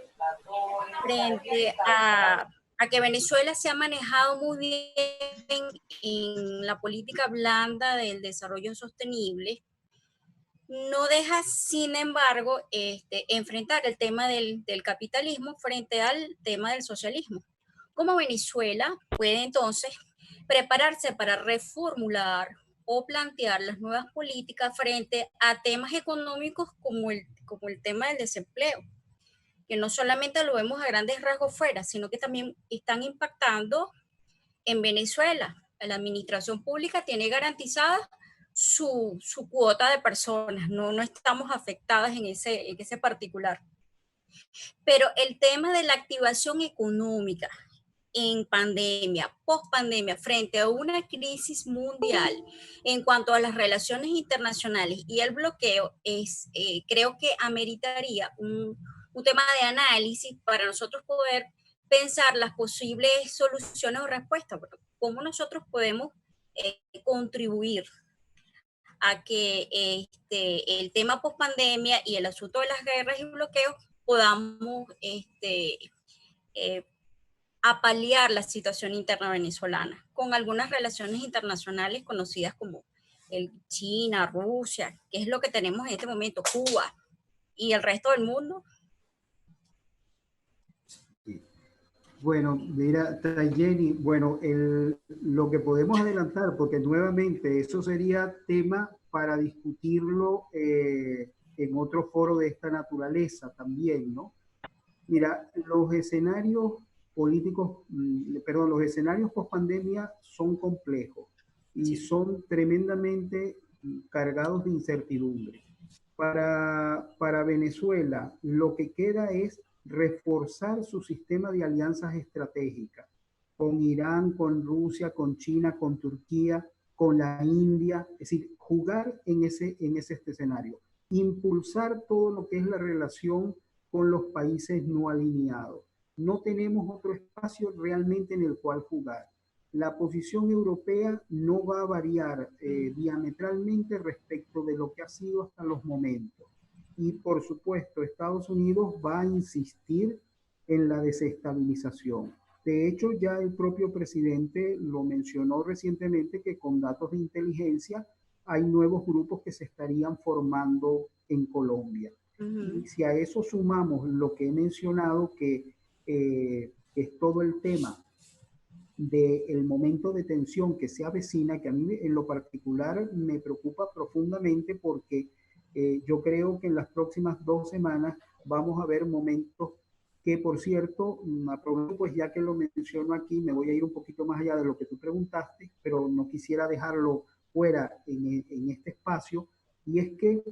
Speaker 3: frente a que Venezuela se ha manejado muy bien en la política blanda del desarrollo sostenible, no deja, sin embargo, enfrentar el tema del capitalismo frente al tema del socialismo. Como Venezuela puede entonces prepararse para reformular o plantear las nuevas políticas frente a temas económicos como el tema del desempleo, que no solamente lo vemos a grandes rasgos fuera, sino que también están impactando en Venezuela. La administración pública tiene garantizada su cuota de personas, no estamos afectadas en ese particular. Pero el tema de la activación económica en pandemia, post pandemia, frente a una crisis mundial en cuanto a las relaciones internacionales y el bloqueo, creo que ameritaría un tema de análisis para nosotros poder pensar las posibles soluciones o respuestas, cómo nosotros podemos contribuir a que el tema post pandemia y el asunto de las guerras y bloqueos podamos eh, a paliar la situación interna venezolana, con algunas relaciones internacionales conocidas como China, Rusia, que es lo que tenemos en este momento, Cuba y el resto del mundo.
Speaker 1: Bueno, mira, Tayeni, bueno, lo que podemos adelantar, porque nuevamente eso sería tema para discutirlo en otro foro de esta naturaleza también, ¿no? Mira, los escenarios políticos, perdón, los escenarios post pandemia son complejos y son tremendamente cargados de incertidumbre. Para Venezuela, lo que queda es reforzar su sistema de alianzas estratégicas con Irán, con Rusia, con China, con Turquía, con la India, es decir, jugar en ese escenario, impulsar todo lo que es la relación con los países no alineados. No tenemos otro espacio realmente en el cual jugar. La posición europea no va a variar diametralmente respecto de lo que ha sido hasta los momentos. Y por supuesto, Estados Unidos va a insistir en la desestabilización. De hecho, ya el propio presidente lo mencionó recientemente que con datos de inteligencia hay nuevos grupos que se estarían formando en Colombia. Y si a eso sumamos lo que he mencionado, que es todo el tema del momento de tensión que se avecina, que a mí en lo particular me preocupa profundamente porque yo creo que en las próximas 2 semanas vamos a ver momentos que, por cierto, aprovecho, pues ya que lo menciono aquí, me voy a ir un poquito más allá de lo que tú preguntaste, pero no quisiera dejarlo fuera en este espacio, y es que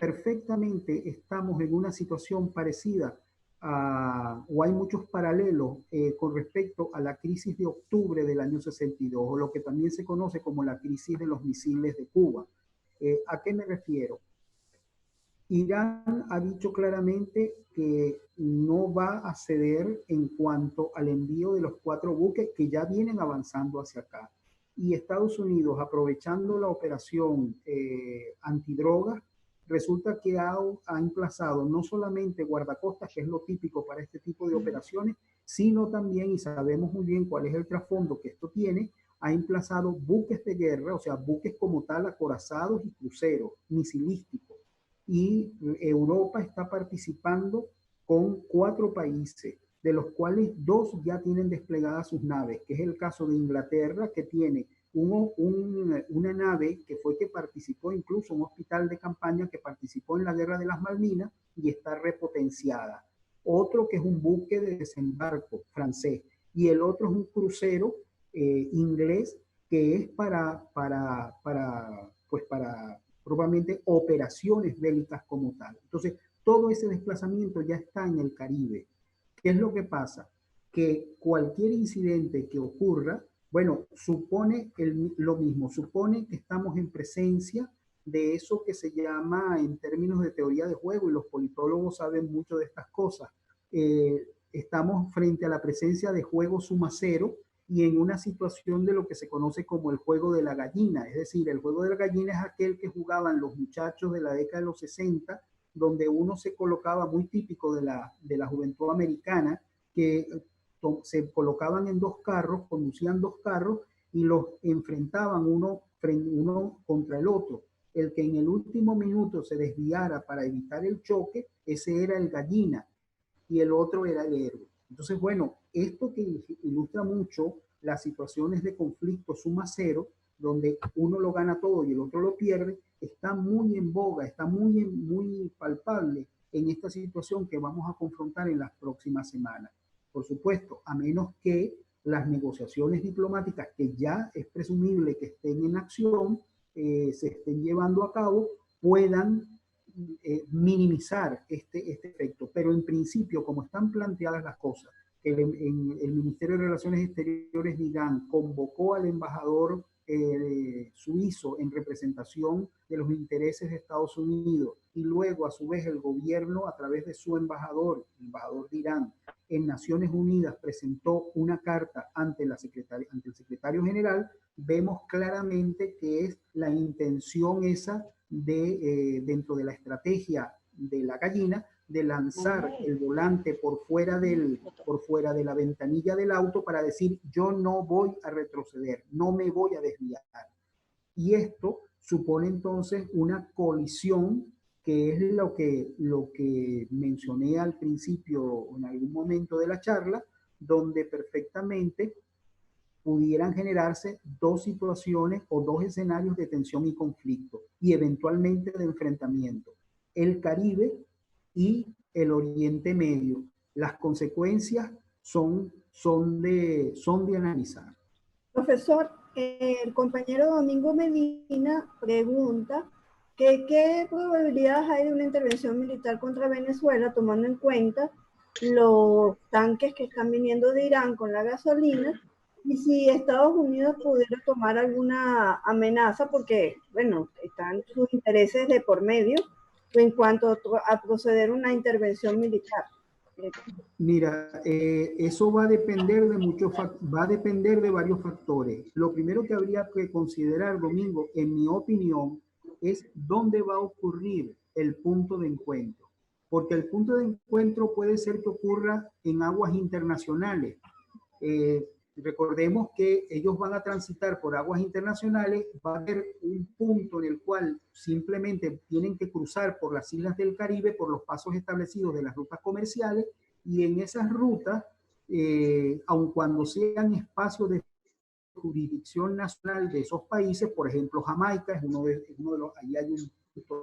Speaker 1: perfectamente estamos en una situación parecida o hay muchos paralelos con respecto a la crisis de octubre del año 62, o lo que también se conoce como la crisis de los misiles de Cuba. ¿A qué me refiero? Irán ha dicho claramente que no va a ceder en cuanto al envío de los 4 buques que ya vienen avanzando hacia acá. Y Estados Unidos, aprovechando la operación antidrogas, resulta que ha emplazado no solamente guardacostas, que es lo típico para este tipo de operaciones, sino también, y sabemos muy bien cuál es el trasfondo que esto tiene, ha emplazado buques de guerra, o sea, buques como tal, acorazados y cruceros, misilísticos. Y Europa está participando con 4 países, de los cuales 2 ya tienen desplegadas sus naves, que es el caso de Inglaterra, que tiene una nave que participó incluso, un hospital de campaña que participó en la Guerra de las Malvinas y está repotenciada. Otro que es un buque de desembarco francés y el otro es un crucero inglés que es para probablemente operaciones bélicas como tal. Entonces, todo ese desplazamiento ya está en el Caribe. ¿Qué es lo que pasa? Que cualquier incidente que ocurra, bueno, supone lo mismo, supone que estamos en presencia de eso que se llama en términos de teoría de juego, y los politólogos saben mucho de estas cosas. Estamos frente a la presencia de juego suma cero y en una situación de lo que se conoce como el juego de la gallina. Es decir, el juego de la gallina es aquel que jugaban los muchachos de la década de los 60, donde uno se colocaba, muy típico de la juventud americana, que se colocaban en 2 carros, conducían 2 carros y los enfrentaban uno contra el otro. El que en el último minuto se desviara para evitar el choque, ese era el gallina y el otro era el héroe. Entonces, bueno, esto que ilustra mucho las situaciones de conflicto suma cero, donde uno lo gana todo y el otro lo pierde, está muy en boga, está muy palpable en esta situación que vamos a confrontar en las próximas semanas. Por supuesto, a menos que las negociaciones diplomáticas, que ya es presumible que estén en acción, se estén llevando a cabo, puedan minimizar este efecto. Pero en principio, como están planteadas las cosas, el Ministerio de Relaciones Exteriores de Irán convocó al embajador suizo en representación de los intereses de Estados Unidos, y luego a su vez el gobierno a través de su embajador, el embajador de Irán en Naciones Unidas, presentó una carta ante el secretario general. Vemos claramente que es la intención esa de, dentro de la estrategia de la gallina, de lanzar el volante por fuera de la ventanilla del auto para decir: yo no voy a retroceder, no me voy a desviar. Y esto supone entonces una colisión, que es lo que mencioné al principio, en algún momento de la charla, donde perfectamente pudieran generarse dos situaciones o dos escenarios de tensión y conflicto, y eventualmente de enfrentamiento: el Caribe y el Oriente Medio. Las consecuencias son de analizar.
Speaker 4: Profesor, el compañero Domingo Medina pregunta que qué probabilidades hay de una intervención militar contra Venezuela, tomando en cuenta los tanques que están viniendo de Irán con la gasolina, y si Estados Unidos pudiera tomar alguna amenaza, porque, bueno, están sus intereses de por medio en cuanto a proceder a una intervención militar.
Speaker 1: Mira, eso va a depender va a depender de varios factores. Lo primero que habría que considerar, Domingo, en mi opinión, es dónde va a ocurrir el punto de encuentro. Porque el punto de encuentro puede ser que ocurra en aguas internacionales. Recordemos que ellos van a transitar por aguas internacionales, va a haber un punto en el cual simplemente tienen que cruzar por las islas del Caribe, por los pasos establecidos de las rutas comerciales, y en esas rutas, aun cuando sean espacios de jurisdicción nacional de esos países, por ejemplo Jamaica es uno de los, ahí hay un punto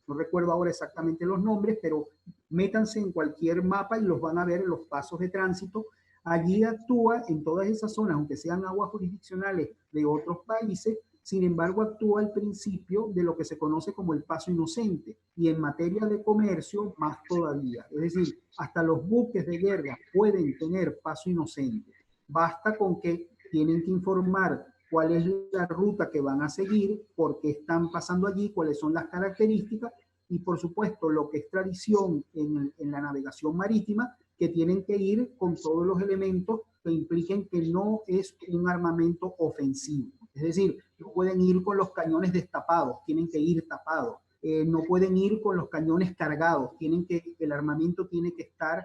Speaker 1: no recuerdo ahora exactamente los nombres, pero métanse en cualquier mapa y los van a ver en los pasos de tránsito. Allí actúa en todas esas zonas, aunque sean aguas jurisdiccionales de otros países, sin embargo actúa el principio de lo que se conoce como el paso inocente, y en materia de comercio más todavía. Es decir, hasta los buques de guerra pueden tener paso inocente. Basta con que tienen que informar cuál es la ruta que van a seguir, por qué están pasando allí, cuáles son las características, y por supuesto lo que es tradición en la navegación marítima, que tienen que ir con todos los elementos que impliquen que no es un armamento ofensivo. Es decir, no pueden ir con los cañones destapados, tienen que ir tapados. No pueden ir con los cañones cargados, el armamento tiene que estar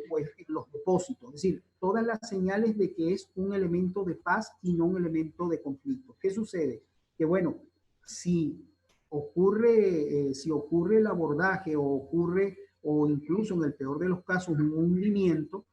Speaker 1: pues en los depósitos. Es decir, todas las señales de que es un elemento de paz y no un elemento de conflicto. ¿Qué sucede? Que bueno, si ocurre el abordaje o incluso en el peor de los casos un hundimiento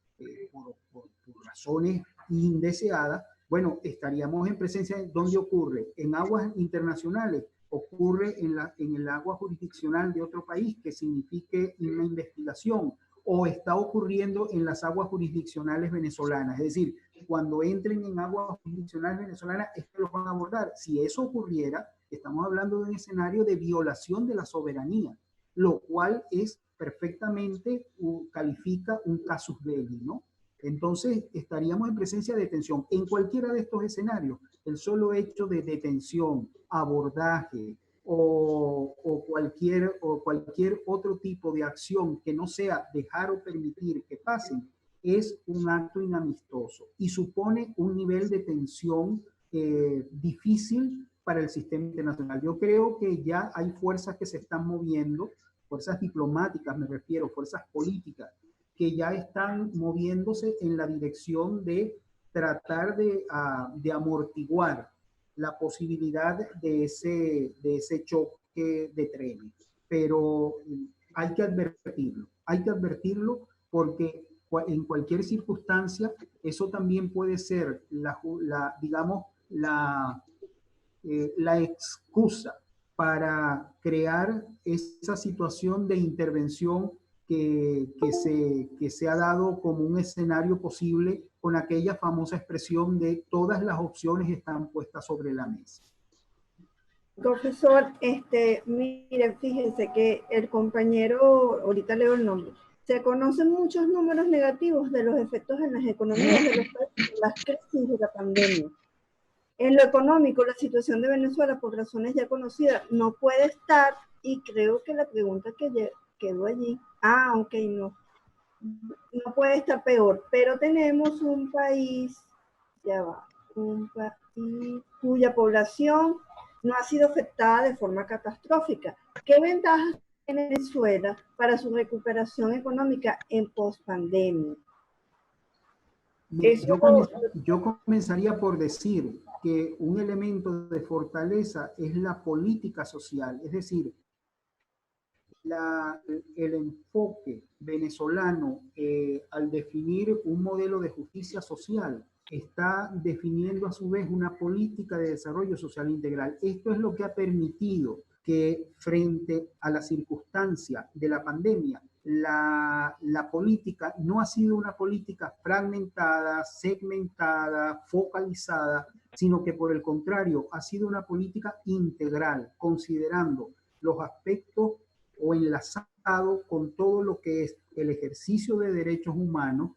Speaker 1: por razones indeseadas, bueno, estaríamos en presencia de donde ocurre en aguas internacionales, ocurre en el agua jurisdiccional de otro país que signifique una investigación, o está ocurriendo en las aguas jurisdiccionales venezolanas. Es decir, cuando entren en aguas jurisdiccionales venezolanas es que los van a abordar. Si eso ocurriera, estamos hablando de un escenario de violación de la soberanía, lo cual es perfectamente, califica un casus belli, ¿no? Entonces estaríamos en presencia de tensión. En cualquiera de estos escenarios, el solo hecho de detención, abordaje o cualquier otro tipo de acción que no sea dejar o permitir que pasen, es un acto inamistoso y supone un nivel de tensión difícil para el sistema internacional. Yo creo que ya hay fuerzas que se están moviendo, fuerzas diplomáticas me refiero, fuerzas políticas, que ya están moviéndose en la dirección de tratar de amortiguar la posibilidad de ese choque de trenes. Pero hay que advertirlo porque en cualquier circunstancia eso también puede ser digamos, la excusa para crear esa situación de intervención que se ha dado como un escenario posible con aquella famosa expresión de todas las opciones están puestas sobre la mesa.
Speaker 4: Profesor, mire, fíjense que el compañero, ahorita leo el nombre, se conocen muchos números negativos de los efectos en las economías de los países, las crisis de la pandemia. En lo económico, la situación de Venezuela, por razones ya conocidas, no puede estar, y creo que la pregunta que quedó allí, ok, no puede estar peor, pero tenemos un país, un país cuya población no ha sido afectada de forma catastrófica. ¿Qué ventajas tiene Venezuela para su recuperación económica en pospandemia?
Speaker 1: Yo comenzaría por decir que un elemento de fortaleza es la política social, es decir, el enfoque venezolano al definir un modelo de justicia social está definiendo a su vez una política de desarrollo social integral. Esto es lo que ha permitido que frente a la circunstancia de la pandemia, la política no ha sido una política fragmentada, segmentada, focalizada, sino que por el contrario ha sido una política integral, considerando los aspectos o enlazado con todo lo que es el ejercicio de derechos humanos,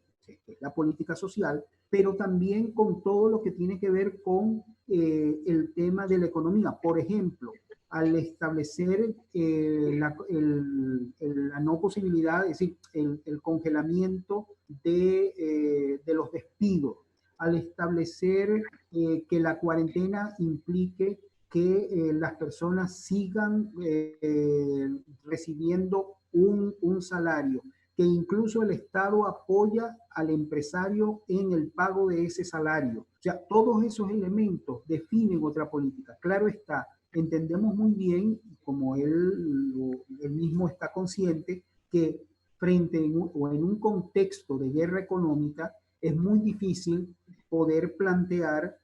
Speaker 1: la política social, pero también con todo lo que tiene que ver con el tema de la economía. Por ejemplo, al establecer la no posibilidad, es decir, el congelamiento de los despidos, al establecer que la cuarentena implique que las personas sigan recibiendo un salario, que incluso el Estado apoya al empresario en el pago de ese salario. O sea, todos esos elementos definen otra política. Claro está, entendemos muy bien, como él mismo está consciente, que frente en un contexto de guerra económica es muy difícil poder plantear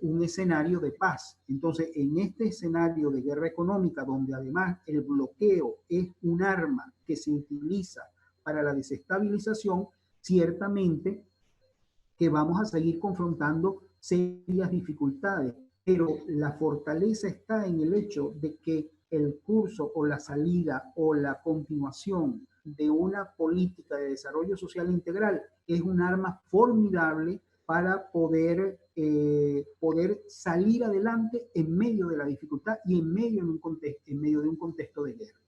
Speaker 1: un escenario de paz. Entonces, en este escenario de guerra económica, donde además el bloqueo es un arma que se utiliza para la desestabilización, ciertamente que vamos a seguir confrontando serias dificultades, pero la fortaleza está en el hecho de que el curso o la salida o la continuación de una política de desarrollo social integral es un arma formidable para poder salir adelante en medio de la dificultad y en medio de un contexto de guerra.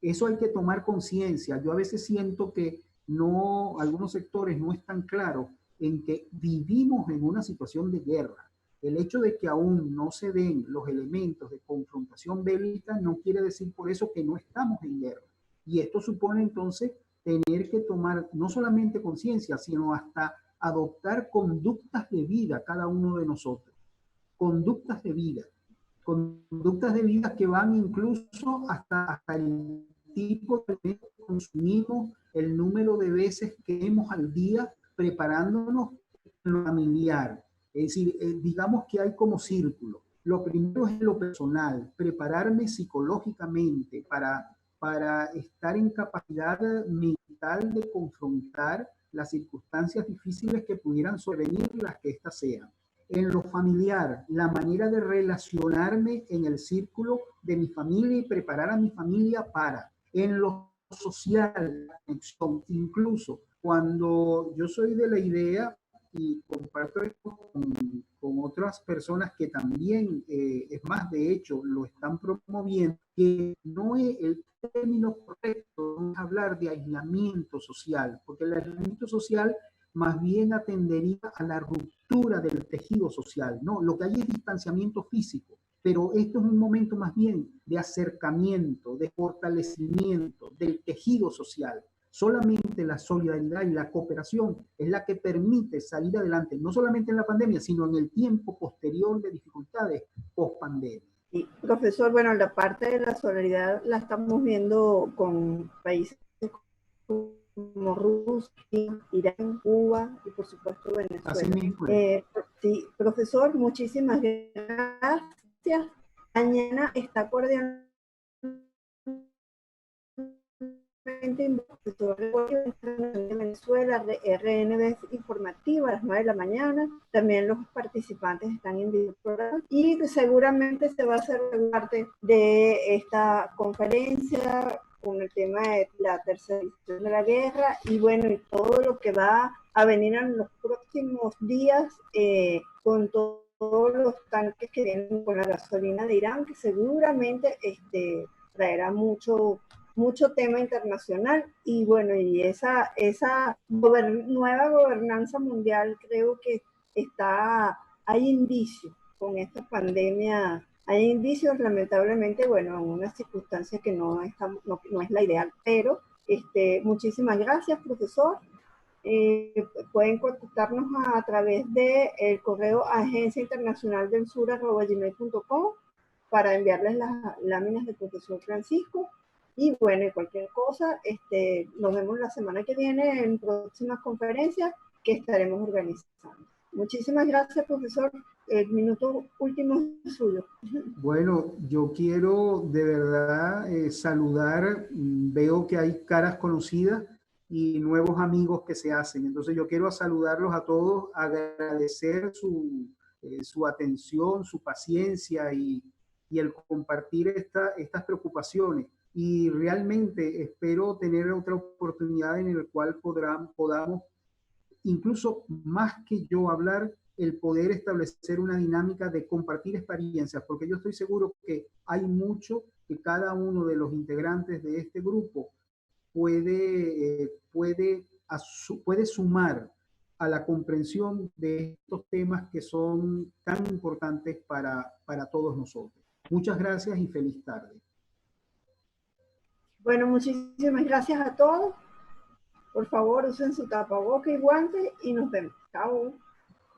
Speaker 1: Eso hay que tomar conciencia. Yo a veces siento que algunos sectores no están claros en que vivimos en una situación de guerra. El hecho de que aún no se den los elementos de confrontación bélica no quiere decir por eso que no estamos en guerra. Y esto supone entonces tener que tomar no solamente conciencia, sino hasta adoptar conductas de vida cada uno de nosotros. Conductas de vida que van incluso hasta el tipo de que consumimos, el número de veces que hemos al día preparándonos en lo familiar. Es decir, digamos que hay como círculo. Lo primero es lo personal, prepararme psicológicamente para estar en capacidad mental de confrontar las circunstancias difíciles que pudieran sobrevenir, las que éstas sean. En lo familiar, la manera de relacionarme en el círculo de mi familia y preparar a mi familia para. En lo social, la conexión, incluso cuando yo soy de la idea y comparto esto con otras personas que también, es más, de hecho, lo están promoviendo, que no es el término correcto es hablar de aislamiento social, porque el aislamiento social más bien atendería a la ruptura del tejido social. No, lo que hay es distanciamiento físico, pero esto es un momento más bien de acercamiento, de fortalecimiento del tejido social. Solamente la solidaridad y la cooperación es la que permite salir adelante, no solamente en la pandemia, sino en el tiempo posterior de dificultades post-pandemia.
Speaker 4: Y, profesor, bueno, la parte de la solidaridad la estamos viendo con países como Rusia, Irán, Cuba y por supuesto Venezuela. Sí, profesor, muchísimas gracias. Mañana está coordinando de Venezuela, RNB informativa a las 9 de la mañana. También los participantes están en el programa y seguramente se va a hacer parte de esta conferencia con el tema de la tercera edición de la guerra y bueno, y todo lo que va a venir en los próximos días con todos los tanques que vienen con la gasolina de Irán, que seguramente traerá mucho tema internacional y bueno, y esa nueva gobernanza mundial creo que hay indicios con esta pandemia, hay indicios lamentablemente, bueno, en una circunstancia que no es la ideal, pero muchísimas gracias, profesor. Pueden contactarnos a través de el correo agenciainternacionaldelsur@gmail.com para enviarles las láminas del profesor Francisco. Y bueno, cualquier cosa, nos vemos la semana que viene en próximas conferencias que estaremos organizando. Muchísimas gracias, profesor. El minuto último es suyo.
Speaker 1: Bueno, yo quiero de verdad saludar, veo que hay caras conocidas y nuevos amigos que se hacen. Entonces yo quiero saludarlos a todos, agradecer su atención, su paciencia y el compartir estas preocupaciones. Y realmente espero tener otra oportunidad en la cual podamos, incluso más que yo hablar, el poder establecer una dinámica de compartir experiencias, porque yo estoy seguro que hay mucho que cada uno de los integrantes de este grupo puede sumar a la comprensión de estos temas que son tan importantes para todos nosotros. Muchas gracias y feliz tarde.
Speaker 4: Bueno, muchísimas gracias a todos. Por favor, usen su tapaboca y guantes y nos vemos. Chao.